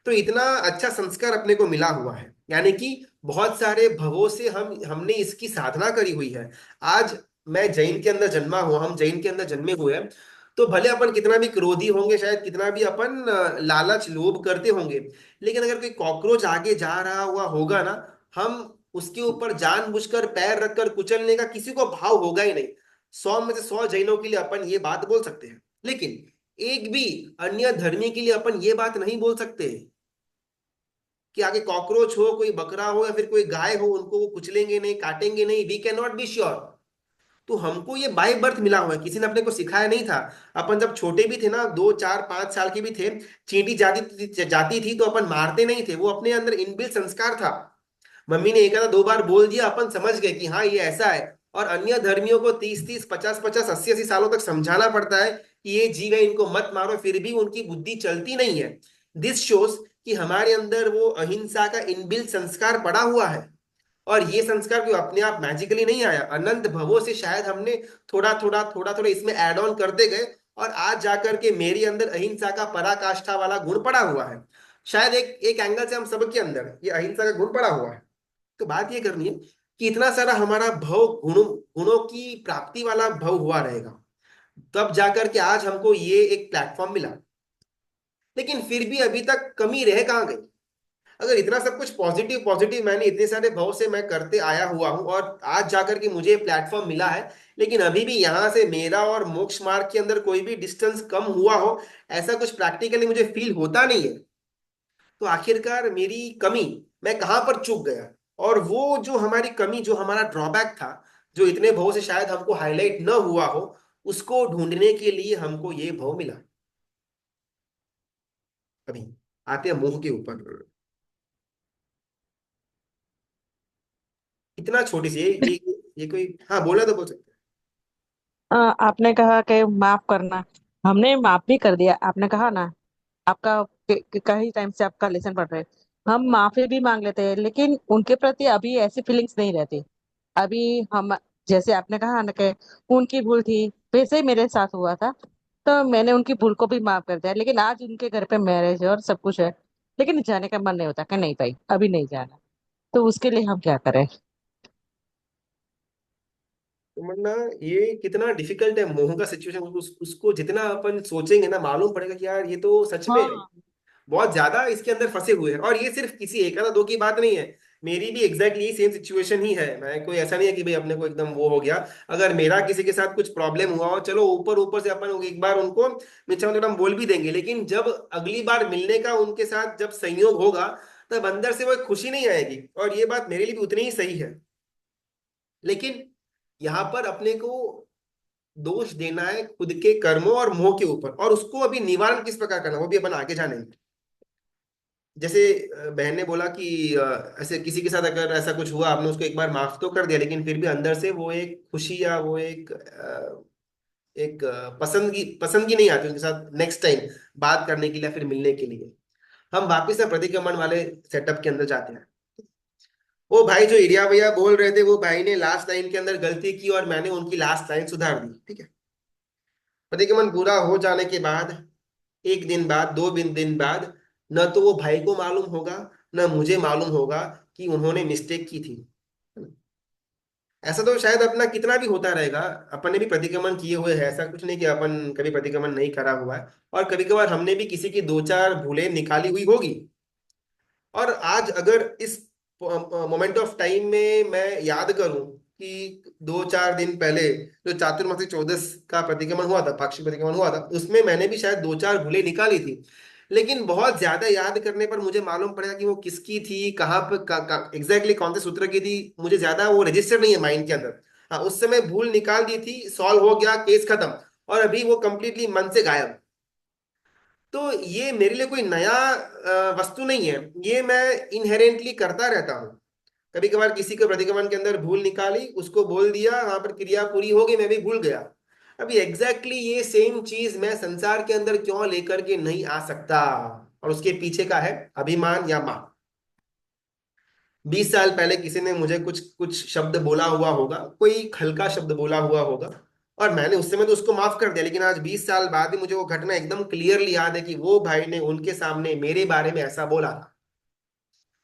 तो इतना अच्छा संस्कार अपने को मिला हुआ है, यानी कि बहुत सारे भवों से हमने इसकी साधना करी हुई है। आज मैं जैन के अंदर जन्मा हुआ, हम जैन के अंदर जन्मे हुए हैं, तो भले अपन कितना भी क्रोधी होंगे, शायद कितना भी अपन लालच लोभ करते होंगे, लेकिन अगर कोई कॉकरोच आगे जा रहा हुआ होगा ना, हम उसके ऊपर जानबूझकर पैर रखकर कुचलने का किसी को भाव होगा ही नहीं। 100 में से 100 जैनों के लिए अपन ये बात बोल सकते हैं, लेकिन एक भी अन्य धर्मी के लिए अपन ये बात नहीं बोल सकते कि आगे कॉकरोच हो, कोई बकरा हो या फिर कोई गाय हो, उनको वो कुचलेंगे नहीं, काटेंगे नहीं। We can not be sure. तो हमको ये बाय बर्थ मिला हुआ है, किसी ने अपने को सिखाया नहीं था। अपन जब छोटे भी थे ना, 2 4 5 साल के भी थे, चींटी जाती जाती थी तो अपन मारते नहीं थे, वो अपने अंदर इनबिल्ट संस्कार था। मम्मी ने एक आधा 2 बार बोल दिया, अपन समझ गए कि हाँ ये ऐसा है। और अन्य धर्मियों को 30 30 50 50 80 80 सालों तक समझाना पड़ता है कि ये जीव है, इनको मत मारो, फिर भी उनकी बुद्धि चलती नहीं है। दिस शोज कि हमारे अंदर वो अहिंसा का इनबिल्ट संस्कार पड़ा हुआ है। और ये संस्कार कोई अपने आप मैजिकली नहीं आया, अनंत भवों से शायद हमने थोड़ा थोड़ा इसमें ऐड ऑन करते गए, और आज जाकर के मेरे अंदर अहिंसा का पराकाष्ठा वाला गुण पड़ा हुआ है। शायद एक एक एंगल से हम सबके अंदर ये अहिंसा का गुण पड़ा हुआ है। तो बात ये करनी है कि इतना सारा हमारा भव गुणों गुणों की प्राप्ति वाला भव हुआ रहेगा, तब जाकर के आज हमको ये एक प्लेटफॉर्म मिला। लेकिन फिर भी अभी तक कमी रह कहाँ गई? अगर इतना सब कुछ पॉजिटिव पॉजिटिव मैंने इतने सारे भाव से मैं करते आया हुआ हूं और आज जाकर के मुझे प्लेटफॉर्म मिला है, लेकिन अभी भी यहां से मेरा और मोक्ष मार्ग के अंदर कोई भी डिस्टेंस कम हुआ हो, ऐसा कुछ प्रैक्टिकली मुझे फील होता नहीं है, तो आखिरकार मेरी कमी, मैं कहाँ पर चूक गया? और वो जो हमारी कमी, जो हमारा ड्रॉबैक था, जो इतने भाव से शायद हमको हाईलाइट न हुआ हो, उसको ढूंढने के लिए हमको ये भाव मिला। अभी आते हैं मोह के ऊपर। इतना छोटी सी ये कोई, हाँ बोला तो बोल सकते आपने कहा कि माफ करना, हमने माफ भी कर दिया। आपने कहा ना, आपका कई टाइम से आपका लेसन पढ़ रहे हैं। हम माफी भी मांग लेते हैं, लेकिन उनके प्रति अभी ऐसी फीलिंग्स नहीं रहती। अभी हम, जैसे आपने कहा ना कि उनकी भूल थी, वैसे ही मेरे साथ हुआ था। तो मैंने उनकी भूल को भी माफ कर दिया, लेकिन आज उनके घर पे मैरिज है और सब कुछ है, लेकिन जाने का मन नहीं होता कि नहीं भाई अभी नहीं जाना। तो उसके लिए हम क्या करें? तो वरना ये कितना डिफिकल्ट है मोह का सिचुएशन। उसको जितना अपन सोचेंगे ना, मालूम पड़ेगा कि यार ये तो सच में हाँ। बहुत ज्यादा इसके अंदर फंसे हुए हैं। और ये सिर्फ किसी एक या दो की बात नहीं है, मेरी भी एग्जैक्टली सेम सिचुएशन ही है। मैं कोई ऐसा नहीं है कि भाई अपने को एकदम वो हो गया। अगर मेरा किसी के साथ कुछ प्रॉब्लम हुआ हो, चलो ऊपर ऊपर से अपन एक बार उनको मिच्छा मतलब हम बोल भी देंगे, लेकिन जब अगली बार मिलने का उनके साथ जब संयोग होगा, तब अंदर से वो एक खुशी नहीं आएगी। और ये बात मेरे लिए भी उतनी ही सही है। लेकिन यहाँ पर अपने को दोष देना है खुद के कर्मों और मोह के ऊपर, और उसको अभी निवारण किस प्रकार करना वो भी अपन आगे जानेंगे। जैसे बहन ने बोला कि ऐसे किसी के साथ अगर ऐसा कुछ हुआ, आपने उसको एक बार माफ तो कर दिया, लेकिन फिर भी अंदर से वो एक खुशी या वो एक पसंदगी नहीं आती उनके साथ नेक्स्ट टाइम बात करने के लिए, फिर मिलने के लिए। हम वापिस से प्रतिक्रमण वाले सेटअप के अंदर जाते हैं। वो भाई जो इरिया भैया बोल रहे थे, वो भाई ने लास्ट लाइन के अंदर गलती की और मैंने उनकी लास्ट लाइन सुधार दी, ठीक है। प्रतिक्रमण पूरा हो जाने के बाद, एक दिन बाद, दिन बाद, न तो वो भाई को मालूम होगा, न मुझे मालूम होगा कि उन्होंने मिस्टेक की थी। ऐसा तो शायद अपना कितना भी होता रहेगा, अपन ने भी प्रतिक्रमण किए हुए हैं, ऐसा कुछ नहीं कि अपन कभी प्रतिक्रमण नहीं करा हुआ है। और कभी कभार हमने भी किसी की दो चार भूलें निकाली हुई होगी। और आज अगर इस मोमेंट ऑफ टाइम में मैं याद करूं कि 2-4 दिन पहले जो चातुर्मासी चौदस का प्रतिक्रमण हुआ था, पाक्षिक प्रतिक्रमण हुआ था, उसमें मैंने भी शायद दो चार भूलें निकाली थी। लेकिन बहुत ज्यादा याद करने पर मुझे मालूम पड़ेगा कि वो किसकी थी, कहाँ पर एग्जैक्टली कौन से सूत्र की थी, मुझे ज्यादा वो रजिस्टर नहीं है माइंड के अंदर। हाँ, उस समय भूल निकाल दी थी, सॉल्व हो गया, केस खत्म। और अभी वो कंप्लीटली मन से गायब। तो ये मेरे लिए कोई नया वस्तु नहीं है, ये मैं इनहेरेंटली करता रहता हूँ। कभी कभार किसी के प्रतिक्रमण के अंदर भूल निकाली, उसको बोल दिया, वहां पर क्रिया पूरी हो गई, मैं भी भूल गया। अभी एग्जैक्टली ये सेम चीज मैं संसार के अंदर क्यों लेकर के नहीं आ सकता? और उसके पीछे का है अभिमान या मान। 20 साल पहले किसी ने मुझे कुछ कुछ शब्द बोला हुआ होगा, कोई हल्का शब्द बोला हुआ होगा, और मैंने उस समय तो उसको माफ कर दिया। लेकिन आज 20 साल बाद भी मुझे वो घटना एकदम क्लियरली याद है कि वो भाई ने उनके सामने मेरे बारे में ऐसा बोला था।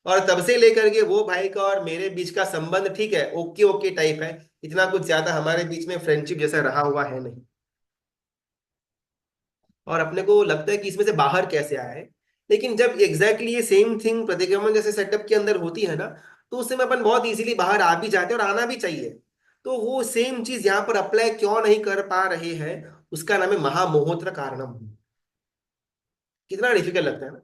और तब से लेकर के वो भाई का और मेरे बीच का संबंध ठीक है, ओके ओके टाइप है। इतना कुछ ज्यादा हमारे बीच में फ्रेंडशिप जैसा रहा हुआ है नहीं। और अपने को लगता है कि इसमें से बाहर कैसे आए। लेकिन जब एग्जैक्टली ये सेम थिंग प्रतिक्रमण जैसे सेटअप के अंदर होती है ना, तो उससे में अपन बहुत इजीली बाहर आ भी जाते हैं, और आना भी चाहिए। तो वो सेम चीज यहाँ पर अप्लाई क्यों नहीं कर पा रहे हैं, उसका नाम है महामोहत्र कारणम। कितना डिफिकल्ट लगता है ना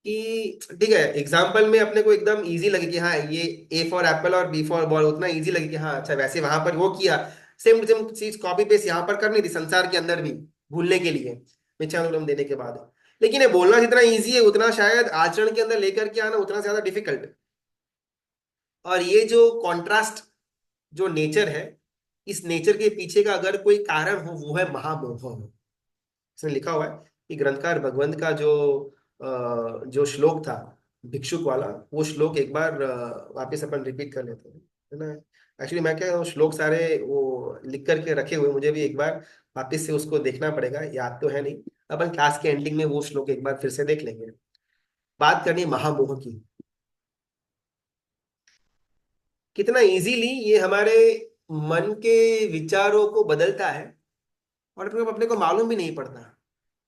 कि ठीक है, एग्जाम्पल में अपने को एकदम इजी लगे कि हाँ ये ए फॉर एप्पल और बी फॉर बॉल, उतना इजी लगे कि हाँ अच्छा वैसे वहां पर वो किया, सेम टू सेम चीज कॉपी पेस्ट यहाँ पर करनी थी संसार के अंदर भी, भूलने के लिए, मिथ्यानुक्रम देने के बाद। लेकिन ये बोलना जितना इजी है, उतना शायद आचरण के अंदर लेकर के आना उतना ज्यादा डिफिकल्ट। और ये जो कॉन्ट्रास्ट, जो नेचर है, इस नेचर के पीछे का अगर कोई कारण हो, वो है महामोह। इसमें लिखा हुआ है कि ग्रंथकार भगवंत का जो श्लोक था भिक्षुक वाला, वो श्लोक एक बार वापस अपन रिपीट कर लेते हैं, है ना। एक्चुअली मैं क्या, वो श्लोक सारे वो लिख करके रखे हुए, मुझे भी एक बार वापस से उसको देखना पड़ेगा, याद तो है नहीं। अपन क्लास के एंडिंग में वो श्लोक एक बार फिर से देख लेंगे। बात करनी है महामोह की। कितना इजीली ये हमारे मन के विचारों को बदलता है, और अपने को मालूम भी नहीं पड़ता।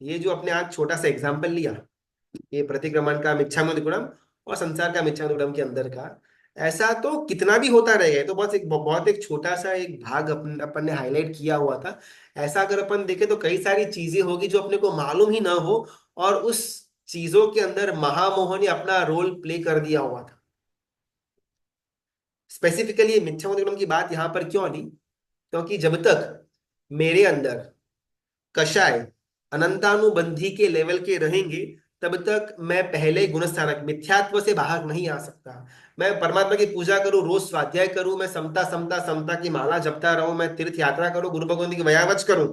ये जो अपने आज छोटा सा एग्जाम्पल लिया, ये प्रतिक्रमण का मिच्छामि गुणम, और संसार का मिथ्या अनुक्रम के अंदर का, ऐसा तो कितना भी होता रहेगा। ये तो बहुत एक छोटा सा एक भाग अपन अपन ने हाईलाइट किया हुआ था। ऐसा अगर अपन देखें तो कई सारी चीजें होगी जो अपने को मालूम ही ना हो, और उस चीजों के अंदर महामोह ने अपना रोल प्ले कर दिया हुआ था। स्पेसिफिकली मिथ्या अनुक्रम की बात यहां पर क्यों ली, क्योंकि जब तक मेरे अंदर कषाय अनंतानुबंधी के लेवल के रहेंगे, तब तक मैं पहले गुणस्थानक मिथ्यात्व से बाहर नहीं आ सकता। मैं परमात्मा की पूजा करूं, रोज स्वाध्याय करूं, मैं समता समता समता की माला जपता रहूं, मैं तीर्थ यात्रा करूं, गुरु भगवंत की व्यावच करूं,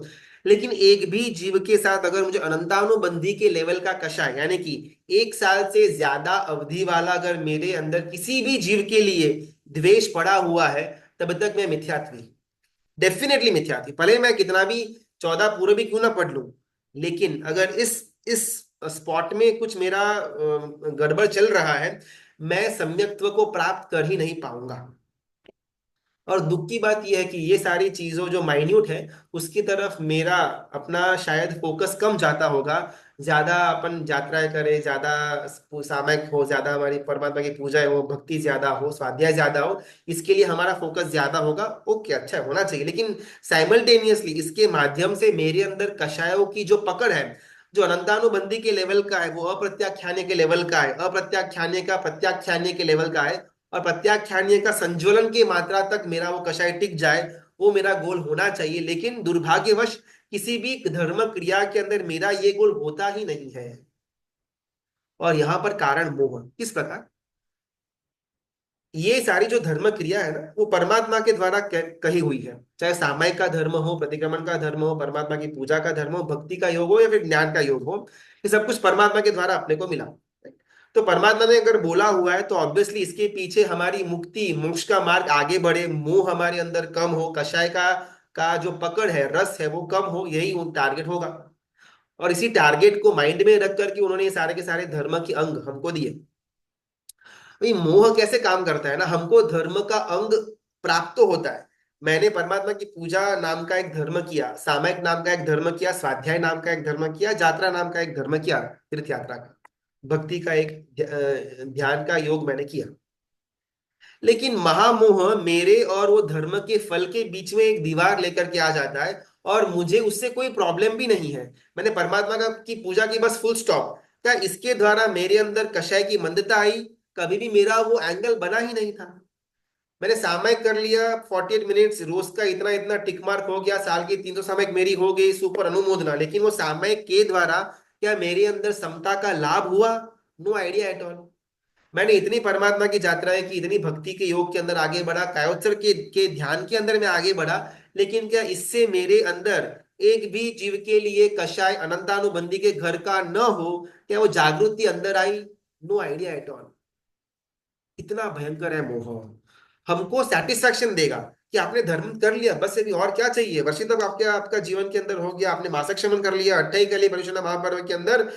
लेकिन एक भी जीव के साथ अगर मुझे अनंतानुबंधी के लेवल का कषाय, यानी कि 1 साल से ज्यादा अवधि वाला अगर मेरे अंदर किसी भी जीव के लिए द्वेष पड़ा हुआ है, तब तक मैं मिथ्यात्वी, डेफिनेटली मिथ्यात्वी, भले मैं कितना भी 14 पूर्व भी क्यों ना पढ़ लूं, लेकिन अगर इस स्पॉट में कुछ मेरा गड़बड़ चल रहा है, मैं सम्यक्त्व को प्राप्त कर ही नहीं पाऊंगा। और दुख की बात यह है कि ये सारी चीजों जो माइन्यूट है, उसकी तरफ मेरा अपना शायद फोकस कम जाता होगा। ज्यादा अपन यात्राएं करें, ज्यादा सामयिक हो, ज्यादा हमारी परमात्मा की पूजा हो, भक्ति ज्यादा हो, स्वाध्याय ज्यादा हो, इसके लिए हमारा फोकस ज्यादा होगा। ओके, अच्छा होना चाहिए, लेकिन साइमल्टेनियसली इसके माध्यम से मेरे अंदर कषायों की जो पकड़ है, जो अनंतानुबंधी के लेवल का है, वो अप्रत्याख्याने के लेवल का है, अप्रत्याख्याने का प्रत्याख्याने के लेवल का है, और प्रत्याख्यान्य का संज्वलन की मात्रा तक मेरा वो कषाय टिक जाए, वो मेरा गोल होना चाहिए। लेकिन दुर्भाग्यवश किसी भी धर्म क्रिया के अंदर मेरा ये गोल होता ही नहीं है। और यहां पर कारण मोह किस प्रकार, ये सारी जो धर्म क्रिया है ना, वो परमात्मा के द्वारा कही हुई है। चाहे सामायिक का धर्म हो, प्रतिक्रमण का धर्म हो, परमात्मा की पूजा का धर्म हो, भक्ति का योग हो, या फिर ज्ञान का योग हो, ये सब कुछ परमात्मा के द्वारा अपने को मिला। तो परमात्मा ने अगर बोला हुआ है, तो ऑब्वियसली इसके पीछे हमारी मुक्ति मोक्ष का मार्ग आगे बढ़े, मोह हमारे अंदर कम हो, कषाय का जो पकड़ है, रस है, वो कम हो, यही टारगेट होगा। और इसी टारगेट को माइंड में रख करके उन्होंने ये सारे के सारे धर्म के अंग हमको दिए। भाई मोह कैसे काम करता है ना, हमको धर्म का अंग प्राप्त तो होता है। मैंने परमात्मा की पूजा नाम का एक धर्म किया, सामयिक नाम का एक धर्म किया, स्वाध्याय नाम का एक धर्म किया, यात्रा नाम का एक धर्म किया, तीर्थ यात्रा का, भक्ति का एक ध्यान का योग मैंने किया। लेकिन महामोह मेरे और वो धर्म के फल के बीच में एक दीवार लेकर के आ जाता है, और मुझे उससे कोई प्रॉब्लम भी नहीं है। मैंने परमात्मा की पूजा की, बस फुल स्टॉप। क्या इसके द्वारा मेरे अंदर कषाय की मंदता आई? कभी भी मेरा वो एंगल बना ही नहीं था। मैंने सामयिक कर लिया 48 मिनट्स, रोज का इतना इतना टिक मार्क हो गया, साल की 300 सामयिक मेरी हो गई, सुपर अनुमोदना, लेकिन वो सामयिक के द्वारा क्या मेरे अंदर समता का लाभ हुआ? No idea at all. मैंने इतनी परमात्मा की यात्राएं की, इतनी भक्ति के योग के अंदर आगे बढ़ा, कायोत्सर्ग के ध्यान के अंदर मैं आगे बढ़ा, लेकिन क्या इससे मेरे अंदर एक भी जीव के लिए कषाय अनंतानुबंधी के घर का न हो, क्या वो जागृति अंदर आई? No idea at all. इतना भयंकर है मोह। हमको सेटिस्फैक्शन देगा कि आपने धर्म कर लिया, बस अभी और क्या चाहिए, वर्षित तक आपके आपका जीवन के अंदर हो गया, आपने मासक शमन कर लिया, अट्ठाई कली परिशुद्ध महापर्व के अंदर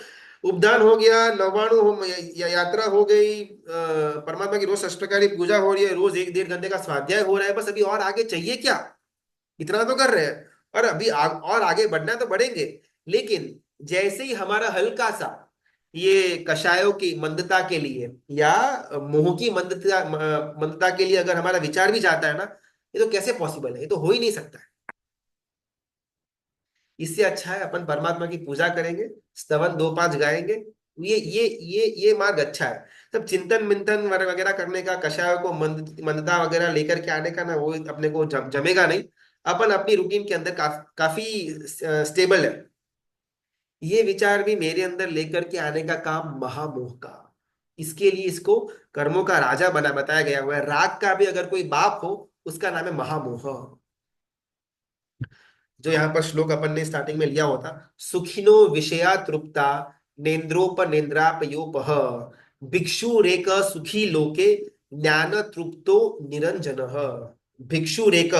उपदान हो गया, नवाणु हो, यात्रा हो गई, परमात्मा की रोज षष्टकारी पूजा हो रही है, रोज 1-1.5 घंटे का स्वाध्याय हो रहा है, बस अभी और आगे चाहिए क्या? इतना तो कर रहे हैं, और अभी और आगे बढ़ना है तो बढ़ेंगे। लेकिन जैसे ही हमारा हल्का सा ये कषायों की मंदता के लिए, या मोह की मंदता के लिए अगर हमारा विचार भी जाता है ना, ये तो कैसे पॉसिबल है, ये तो हो ही नहीं सकता है। इससे अच्छा है अपन परमात्मा की पूजा करेंगे, स्तवन 2-5 गाएंगे। ये मार्ग अच्छा है। तब चिंतन मिंतन वगैरह करने का, कषायों को मंदता वगैरह लेकर के आने का ना, वो अपने को जमेगा नहीं। अपन अपनी रूटीन के अंदर काफी स्टेबल है। ये विचार भी मेरे अंदर लेकर के आने का काम महामोह का। इसके लिए इसको कर्मों का राजा बना बताया गया हुआ है। राग का भी अगर कोई बाप हो, उसका नाम है महामोह। जो यहाँ पर श्लोक अपन ने स्टार्टिंग में लिया हुआ था, सुखिनो विषया तृप्ता नेन्द्रोपनेन्द्रापयोपह भिक्षु रेक सुखी लोके ज्ञान तृप्तो निरंजन। भिक्षु रेक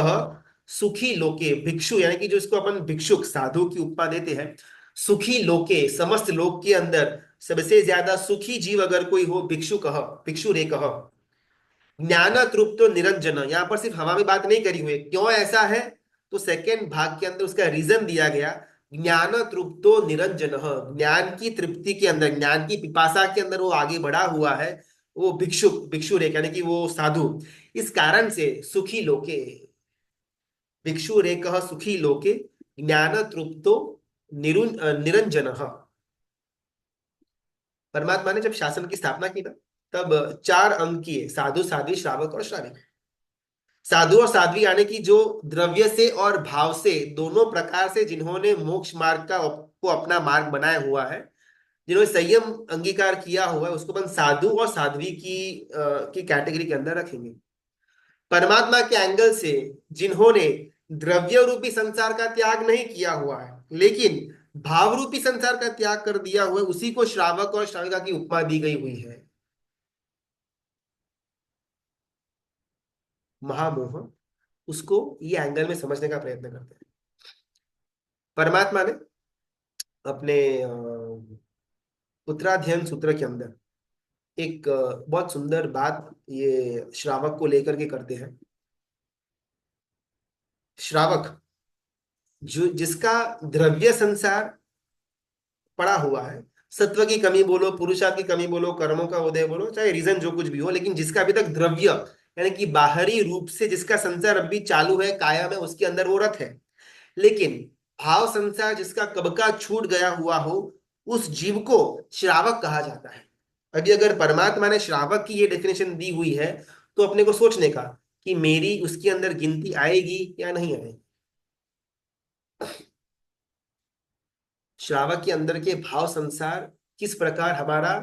सुखी लोके, भिक्षु यानी कि जो इसको अपन भिक्षुक साधु की उपमा देते हैं, सुखी लोके समस्त लोक के अंदर सबसे ज्यादा सुखी जीव अगर कोई हो, भिक्षु कह, भिक्षु रे कह। ज्ञान तृप्तो निरंजन, यहां पर सिर्फ हवा में बात नहीं करी हुई है। क्यों ऐसा है? तो सेकेंड भाग के अंदर उसका रीजन दिया गया। ज्ञान तृप्तो निरंजन, ज्ञान की तृप्ति के अंदर, ज्ञान की पिपासा के अंदर वो आगे बढ़ा हुआ है। वो भिक्षु भिक्षु रेख यानी कि वो साधु, इस कारण से सुखी लोके, भिक्षु रेखः सुखी लोके ज्ञान तृप्तो निरंजन। परमात्मा ने जब शासन की स्थापना की ना, तब चार अंग किए, साधु साध्वी श्रावक और श्राविक। साधु और साध्वी यानी कि जो द्रव्य से और भाव से दोनों प्रकार से जिन्होंने मोक्ष मार्ग का को अपना मार्ग बनाया हुआ है, जिन्होंने संयम अंगीकार किया हुआ है, उसको अपन साधु और साध्वी की कैटेगरी के अंदर रखेंगे। परमात्मा के एंगल से जिन्होंने द्रव्य रूपी संसार का त्याग नहीं किया हुआ है, लेकिन भाव रूपी संसार का त्याग कर दिया हुआ है, उसी को श्रावक और श्राविका की उपमा दी गई हुई है। महामोह, उसको ये एंगल में समझने का प्रयत्न करते हैं। परमात्मा ने अपने उत्तराध्ययन सूत्र के अंदर एक बहुत सुंदर बात ये श्रावक को लेकर के करते हैं। श्रावक जो जिसका द्रव्य संसार पड़ा हुआ है, सत्व की कमी बोलो, पुरुषार्थ की कमी बोलो, कर्मों का उदय बोलो, चाहे रीजन जो कुछ भी हो, लेकिन जिसका अभी तक द्रव्य यानी कि बाहरी रूप से जिसका संसार अभी चालू है, कायम है, उसके अंदर वो रथ है, लेकिन भाव संसार जिसका कब का छूट गया हुआ हो, उस जीव को श्रावक कहा जाता है। अभी अगर परमात्मा ने श्रावक की ये डेफिनेशन दी हुई है, तो अपने को सोचने का कि मेरी उसके अंदर गिनती आएगी या नहीं आएगी। श्रावक के अंदर के भाव संसार किस प्रकार हमारा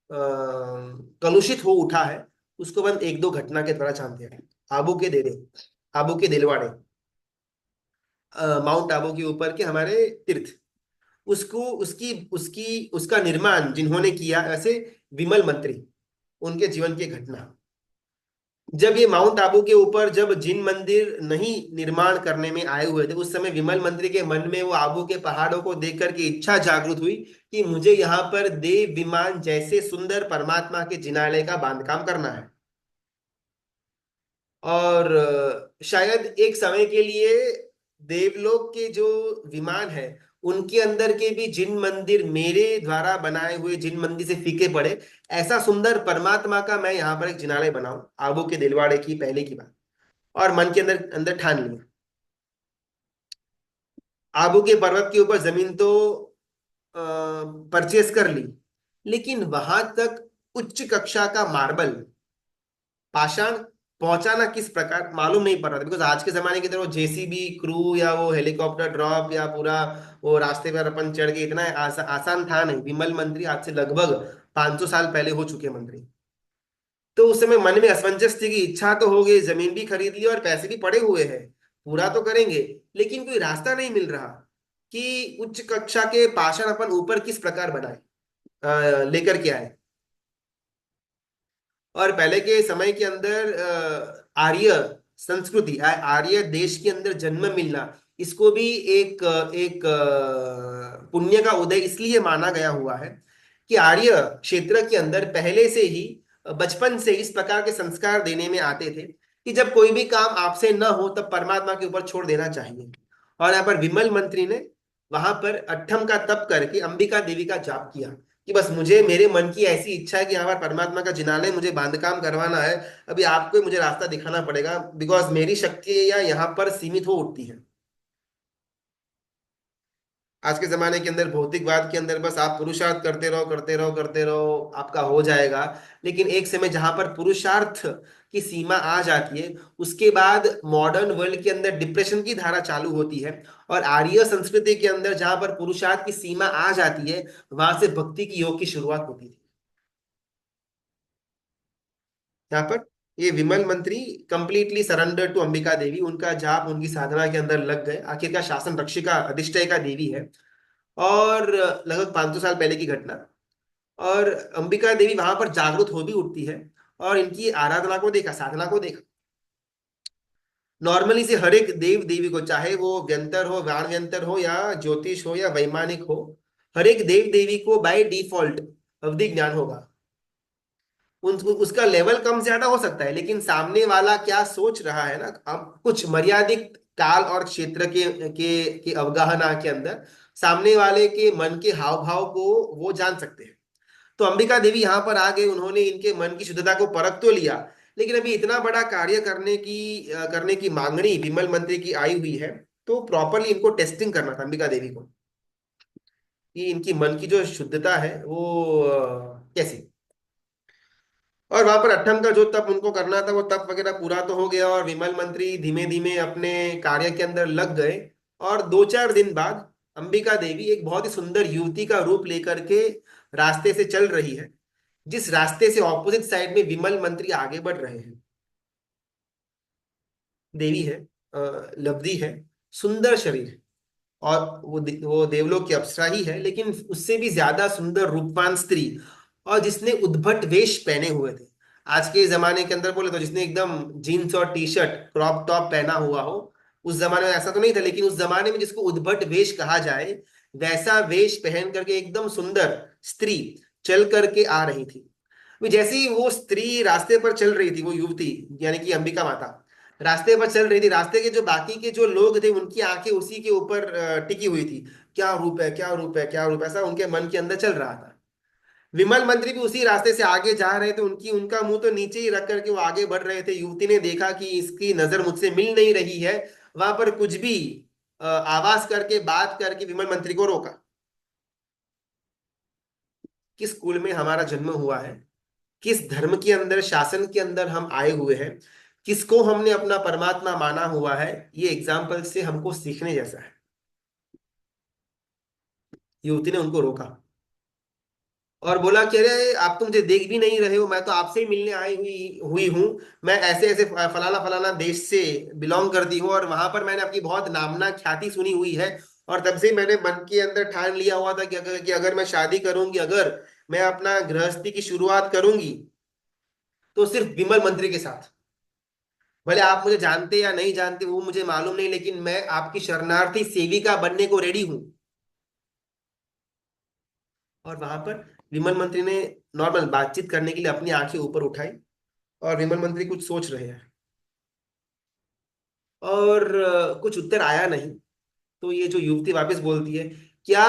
कलुषित हो उठा है, उसको हम एक दो घटना के द्वारा जानते हैं। आबू के देरे, आबू के दिलवाड़े, माउंट आबू के ऊपर के हमारे तीर्थ, उसको उसकी उसकी उसका निर्माण जिन्होंने किया, ऐसे विमल मंत्री, उनके जीवन की घटना। जब ये माउंट आबू के ऊपर जब जिन मंदिर नहीं निर्माण करने में आए हुए थे, उस समय विमल मंत्री के मन में वो आबू के पहाड़ों को देख करके इच्छा जागृत हुई कि मुझे यहाँ पर देव विमान जैसे सुंदर परमात्मा के जिनालय का बांधकाम करना है। और शायद एक समय के लिए देवलोक के जो विमान है, उनके अंदर के भी जिन मंदिर मेरे द्वारा बनाए हुए जिन मंदिर से फीके पड़े, ऐसा सुंदर परमात्मा का मैं यहाँ पर एक जिनालय बनाऊं, आबू के दिलवाड़े की पहले की बात। और मन के अंदर अंदर ठान लिया। आबू के पर्वत के ऊपर जमीन तो परचेस कर ली, लेकिन वहां तक उच्च कक्षा का मार्बल पाषाण पहुंचाना किस प्रकार मालूम नहीं पड़ रहा था। बिकॉज आज के जमाने की तरह जेसीबी क्रू या वो हेलीकॉप्टर ड्रॉप या पूरा वो रास्ते पर अपन चढ़ के इतना आसान था नहीं। विमल मंत्री आज से लगभग 500 साल पहले हो चुके मंत्री। तो उस समय मन में असमंजस थी कि इच्छा तो हो गई, जमीन भी खरीद ली और पैसे भी पड़े हुए हैं, पूरा तो करेंगे, लेकिन कोई रास्ता नहीं मिल रहा कि उच्च कक्षा के पाषाण अपन ऊपर किस प्रकार बनाए, लेकर के आए। और पहले के समय के अंदर आर्य संस्कृति, आर्य देश के अंदर जन्म मिलना, इसको भी एक एक पुण्य का उदय इसलिए माना गया हुआ है कि आर्य क्षेत्र के अंदर पहले से ही बचपन से इस प्रकार के संस्कार देने में आते थे कि जब कोई भी काम आपसे न हो तब परमात्मा के ऊपर छोड़ देना चाहिए। और यहाँ पर विमल मंत्री ने वहां पर अट्ठम का तप करके अंबिका देवी का जाप किया कि बस मुझे मेरे मन की ऐसी इच्छा है कि यहाँ पर परमात्मा का जिनालय मुझे बांधकाम करवाना है। अभी आपको ही मुझे रास्ता दिखाना पड़ेगा, बिकॉज मेरी शक्ति यहाँ पर सीमित हो उठती है। आज के जमाने के अंदर भौतिकवाद के अंदर बस आप पुरुषार्थ करते रहो करते रहो करते रहो, आपका हो जाएगा। लेकिन एक समय जहां पर पुरुषार्थ की सीमा आ जाती है, उसके बाद मॉडर्न वर्ल्ड के अंदर डिप्रेशन की धारा चालू होती है। और आर्य संस्कृति के अंदर जहां पर पुरुषार्थ की सीमा आ जाती है, वहां से भक्ति की योग की शुरुआत होती थी। यहाँ पर ये विमल मंत्री completely surrender to Ambika Devi, उनका जाप उनकी साधना के अंदर लग गए। आखिरकार शासन रक्षिका अधिष्ठिका देवी है, और लगभग 500 साल पहले की घटना। और अंबिका देवी वहां पर जागृत हो भी उठती है और इनकी आराधना को देखा, साधना को देखा। नॉर्मली से हर एक देव देवी को, चाहे वो व्यंतर हो, वाण व्यंतर हो, या ज्योतिष हो, या वैमानिक हो, हर एक देव देवी को बाय डिफॉल्ट अवधि ज्ञान होगा। उसका लेवल कम ज्यादा हो सकता है, लेकिन सामने वाला क्या सोच रहा है ना, अब कुछ मर्यादित काल और क्षेत्र के अवगाहना के अंदर सामने वाले के मन के हाव भाव को वो जान सकते हैं। तो अंबिका देवी यहाँ पर आ गए, उन्होंने इनके मन की शुद्धता को परख तो लिया, लेकिन अभी इतना बड़ा कार्य करने की मांगनी विमल मंत्री की आई हुई है, तो प्रॉपरली इनको टेस्टिंग करना था अंबिका देवी को, कि इनकी मन की जो शुद्धता है वो कैसी। और वहां पर अट्ठम का जो तप उनको करना था वो तप वगैरह पूरा तो हो गया, और विमल मंत्री धीमे धीमे अपने कार्य के अंदर लग गए। और 2-4 दिन बाद अंबिका देवी एक बहुत ही सुंदर युवती का रूप लेकर के रास्ते से चल रही है, जिस रास्ते से ऑपोजिट साइड में विमल मंत्री आगे बढ़ रहे हैं। देवी है, लब्धि है, सुंदर शरीर, और वो देवलोक की अप्सरा ही है, लेकिन उससे भी ज्यादा सुंदर रूपवान स्त्री, और जिसने उद्भट वेश पहने हुए थे। आज के जमाने के अंदर बोले तो जिसने एकदम जीन्स और टी शर्ट क्रॉप टॉप पहना हुआ हो, उस जमाने में ऐसा तो नहीं था, लेकिन उस जमाने में जिसको उद्भट वेश कहा जाए, वैसा वेश पहन करके एकदम सुंदर स्त्री चल करके आ रही थी। जैसे ही वो स्त्री रास्ते पर चल रही थी, वो युवती यानी कि अंबिका माता रास्ते पर चल रही थी, रास्ते के जो बाकी के जो लोग थे उनकी आंखें उसी के ऊपर टिकी हुई थी। क्या रूप है, क्या रूप है, क्या रूप है, ऐसा उनके मन के अंदर चल रहा था। विमल मंत्री भी उसी रास्ते से आगे जा रहे थे, उनकी उनका मुंह तो नीचे ही रख करके वो आगे बढ़ रहे थे। युवती ने देखा कि इसकी नजर मुझसे मिल नहीं रही है, वहां पर कुछ भी आवाज करके बात करके विमल मंत्री को रोका। किस कुल में हमारा जन्म हुआ है, किस धर्म के अंदर शासन के अंदर हम आए हुए हैं, किसको हमने अपना परमात्मा माना हुआ है, ये एग्जाम्पल से हमको सीखने जैसा है। युवती ने उनको रोका और बोला कि अरे आप तो मुझे देख भी नहीं रहे हो, मैं तो आपसे ही मिलने आई हुई हुई हूँ। मैं ऐसे ऐसे फलाना फलाना देश से बिलोंग करती हूँ, और वहां पर मैंने आपकी बहुत नामना ख्याति सुनी हुई है, और तब से ही मैंने मन के अंदर ठान लिया हुआ था कि अगर मैं शादी करूंगी, अगर मैं अपना गृहस्थी की शुरुआत करूंगी, तो सिर्फ विमल मंत्री के साथ। भले आप मुझे जानते या नहीं जानते वो मुझे मालूम नहीं, लेकिन मैं आपकी शरणार्थी सेविका बनने को रेडी हूं। और वहां पर विमल मंत्री ने नॉर्मल बातचीत करने के लिए अपनी आंखें ऊपर उठाई, और विमल मंत्री कुछ सोच रहे हैं, और कुछ उत्तर आया नहीं। तो ये जो युवती वापस बोलती है, क्या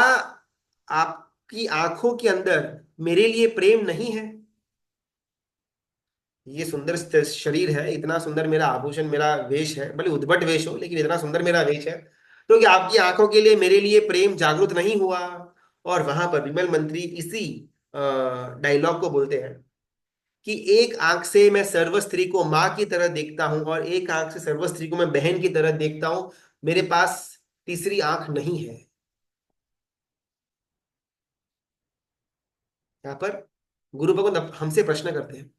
आपकी आंखों के अंदर मेरे लिए प्रेम नहीं है? ये सुंदर शरीर है, इतना सुंदर मेरा आभूषण, मेरा वेश है, भले उद्भट वेश हो लेकिन इतना सुंदर मेरा वेश है, तो क्या आपकी आंखों के लिए मेरे लिए प्रेम जागृत नहीं हुआ? और वहां पर विमल मंत्री इसी डायलॉग को बोलते हैं कि एक आंख से मैं सर्व स्त्री को माँ की तरह देखता हूं, और एक आंख से सर्व स्त्री को मैं बहन की तरह देखता हूं, मेरे पास तीसरी आंख नहीं है। यहाँ पर गुरु भगवान हमसे प्रश्न करते हैं।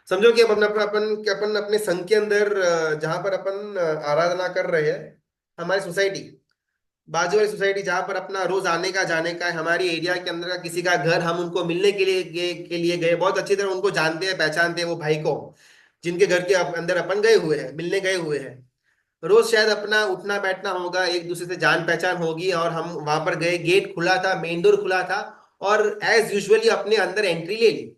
समझो कि अब अपन अपने संघ के अंदर जहां पर अपन आराधना कर रहे हैं, हमारी सोसाइटी, बाजू वाली सोसाइटी जहां पर अपना रोज आने का जाने का है, हमारी एरिया के अंदर का किसी का घर, हम उनको मिलने के लिए गए, बहुत अच्छी तरह उनको जानते हैं, पहचानते हैं वो भाई को, जिनके घर के अंदर अपन गए हुए हैं, मिलने गए हुए हैं। रोज शायद अपना उठना बैठना होगा, एक दूसरे से जान पहचान होगी, और हम वहां पर गए, गेट खुला था, मेन डोर खुला था, और एज यूजुअली अपने अंदर एंट्री ले ली।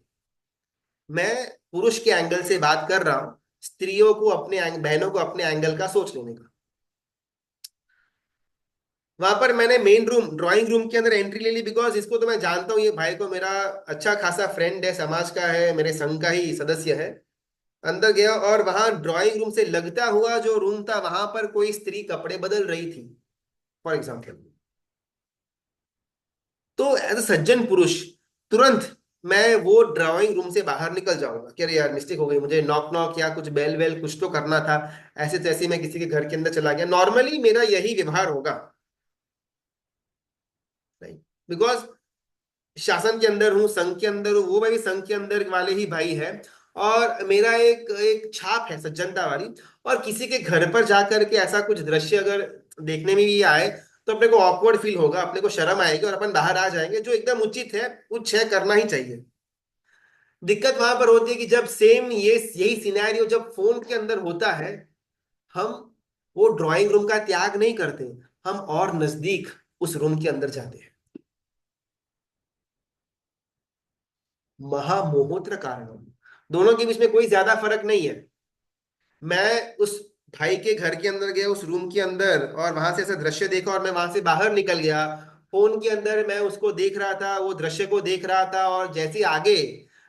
मैं पुरुष के एंगल से बात कर रहा हूं, स्त्रियों को अपने बहनों को अपने एंगल का सोच लेने का। वहां पर मैंने मेन रूम ड्राइंग रूम के अंदर एंट्री ले ली, बिकॉज इसको तो मैं जानता हूँ, ये भाई को मेरा अच्छा खासा फ्रेंड है, समाज का है, मेरे संघ का ही सदस्य है। अंदर गया, और वहां ड्राइंग रूम से लगता हुआ जो रूम था, वहां पर कोई स्त्री कपड़े बदल रही थी, फॉर एग्जाम्पल। तो एज अ सज्जन पुरुष, तुरंत मैं वो ड्राइंग रूम से बाहर निकल जाऊंगा कि अरे यार मिस्टेक हो गई, मुझे नॉक नॉक या कुछ बेल वेल कुछ तो करना था, ऐसे तैसे मैं किसी के घर के अंदर चला गया, नॉर्मली मेरा यही व्यवहार होगा, नहीं, बिकॉज शासन के अंदर हूँ, संघ के अंदर हूँ, वो भाई संघ के अंदर वाले ही भाई है, और मेरा एक एक छाप है सज्जनता वाली। और किसी के घर पर जाकर के ऐसा कुछ दृश्य अगर देखने में भी आए, तो अपने को ऑकवर्ड फील होगा, अपने को शर्म आएगी, और अपन बाहर आ जाएंगे, जो एकदम उचित है, उच्च है, करना ही चाहिए। दिक्कत वहां पर होती है कि जब सेम ये यही सिनेरियो जब फोन के अंदर होता है, हम वो ड्राइंग रूम का त्याग नहीं करते, हम और नजदीक उस रूम के अंदर जाते हैं। महामोहोत्र कारणम, दोनों के बीच में कोई ज्यादा फर्क नहीं है। मैं उस भाई के घर के अंदर गया, उस रूम के अंदर, और वहां से ऐसा दृश्य देखा, और मैं वहां से बाहर निकल गया, फोन के अंदर मैं उसको देख रहा था, वो दृश्य को देख रहा था, और जैसे आगे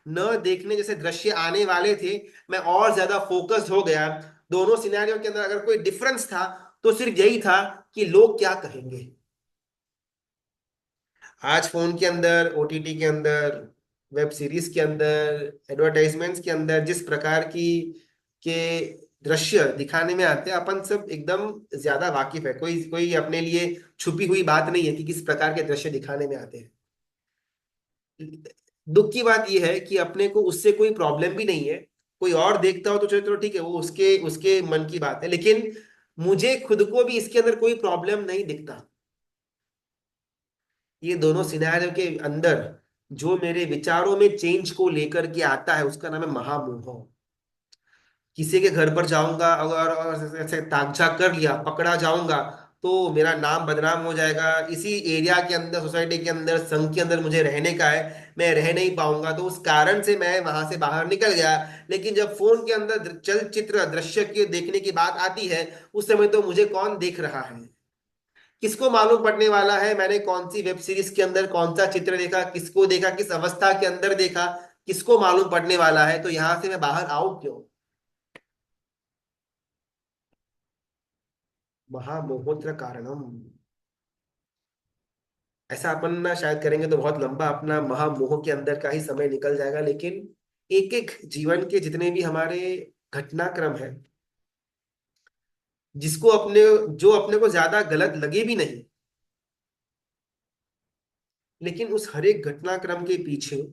न देखने जैसे दृश्य आने वाले थे, मैं और ज्यादा फोकस हो गया। दोनों सिनेरियो के अंदर अगर कोई डिफरेंस था तो सिर्फ यही था कि लोग क्या कहेंगे। आज फोन के अंदर, ओटीटी के अंदर, वेब सीरीज के अंदर, एडवर्टाइजमेंट्स के अंदर जिस प्रकार की के दृश्य दिखाने में आते हैं, अपन सब एकदम ज्यादा वाकिफ है। कोई कोई अपने लिए छुपी हुई बात नहीं है कि किस प्रकार के दृश्य दिखाने में आते हैं। दुख की बात यह है कि अपने को उससे कोई प्रॉब्लम भी नहीं है। कोई और देखता हो तो चलो ठीक है, वो उसके उसके मन की बात है, लेकिन मुझे खुद को भी इसके अंदर कोई प्रॉब्लम नहीं दिखता। ये दोनों सिनेरियो के अंदर जो मेरे विचारों में चेंज को लेकर के आता है, उसका नाम है महामोह। किसी के घर पर जाऊंगा अगर और ऐसे ताक झाक कर लिया, पकड़ा जाऊंगा, तो मेरा नाम बदनाम हो जाएगा। इसी एरिया के अंदर, सोसाइटी के अंदर, संघ के अंदर मुझे रहने का है, मैं रह नहीं पाऊंगा, तो उस कारण से मैं वहां से बाहर निकल गया। लेकिन जब फोन के अंदर चलचित्र दृश्य के देखने की बात आती है, उस समय तो मुझे कौन देख रहा है, किसको मालूम पड़ने वाला है मैंने कौन सी वेब सीरीज के अंदर कौन सा चित्र देखा, किसको देखा, किस अवस्था के अंदर देखा, किसको मालूम पड़ने वाला है। तो यहां से मैं बाहर आऊं क्यों? महामोहोत्र कारणम। ऐसा अपन ना शायद करेंगे तो बहुत लंबा अपना महामोह के अंदर का ही समय निकल जाएगा, लेकिन एक एक जीवन के जितने भी हमारे घटनाक्रम है, जिसको अपने जो अपने को ज्यादा गलत लगे भी नहीं, लेकिन उस हर एक घटनाक्रम के पीछे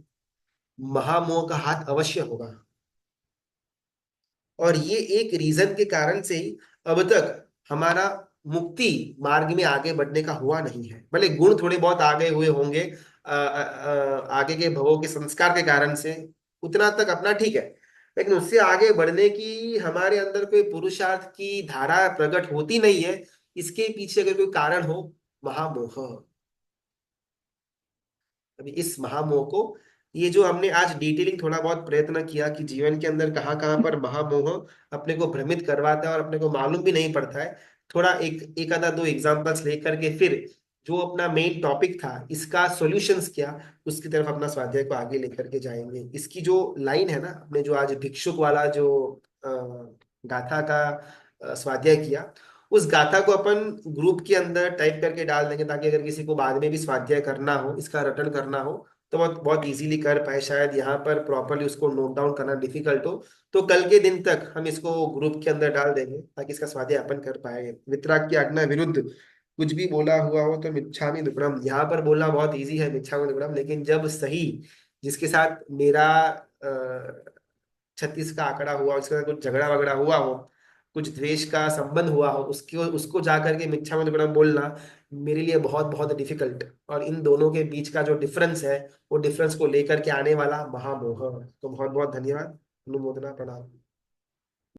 महामोह का हाथ अवश्य होगा। और ये एक रीजन के कारण से ही अब तक हमारा मुक्ति मार्ग में आगे बढ़ने का हुआ नहीं है। भले गुण थोड़े बहुत आगे हुए होंगे, आगे के भवों के संस्कार के कारण से, उतना तक अपना ठीक है, लेकिन उससे आगे बढ़ने की हमारे अंदर कोई पुरुषार्थ की धारा प्रकट होती नहीं है। इसके पीछे अगर कोई कारण हो, महामोह। अभी इस महामोह को, ये जो हमने आज डिटेलिंग थोड़ा बहुत प्रयत्न किया कि जीवन के अंदर कहाँ कहाँ पर महामोह अपने को भ्रमित करवाता है और अपने को मालूम भी नहीं पड़ता है, थोड़ा एक आधा दो एग्जांपल्स लेकर के फिर जो अपना मेन टॉपिक था इसका सॉल्यूशंस क्या, उसकी तरफ अपना स्वाध्याय को आगे लेकर के जाएंगे। इसकी जो लाइन है ना, अपने जो आज भिक्षुक वाला जो अ, गाथा का स्वाध्याय किया, उस गाथा को अपन ग्रुप के अंदर टाइप करके डाल देंगे, ताकि अगर किसी को बाद में भी स्वाध्याय करना हो, इसका रटन करना हो, तो बहुत बहुत इजीली कर पाए। शायद यहाँ पर प्रॉपरली उसको नोट डाउन करना डिफिकल्ट हो, तो कल के दिन तक हम इसको ग्रुप के अंदर डाल देंगे ताकि इसका स्वाध्याय अपन कर पाएंगे। वितराग की आज्ञा विरुद्ध कुछ भी बोला हुआ हो तो मिच्छामि दुक्कडम। यहाँ पर बोलना बहुत इजी है मिच्छामि दुक्कडम, लेकिन जब सही जिसके साथ मेरा 36 का आंकड़ा हुआ, उसके साथ कुछ झगड़ा वगड़ा हुआ हो, कुछ द्वेष का संबंध हुआ हो, उसके उसको जाकर के मिच्छा में दुक्कडम बोलना मेरे लिए बहुत बहुत डिफिकल्ट। और इन दोनों के बीच का जो डिफरेंस है, वो डिफरेंस को लेकर के आने वाला महामोह। तो बहुत बहुत धन्यवाद। अनुमोदना, प्रणाम।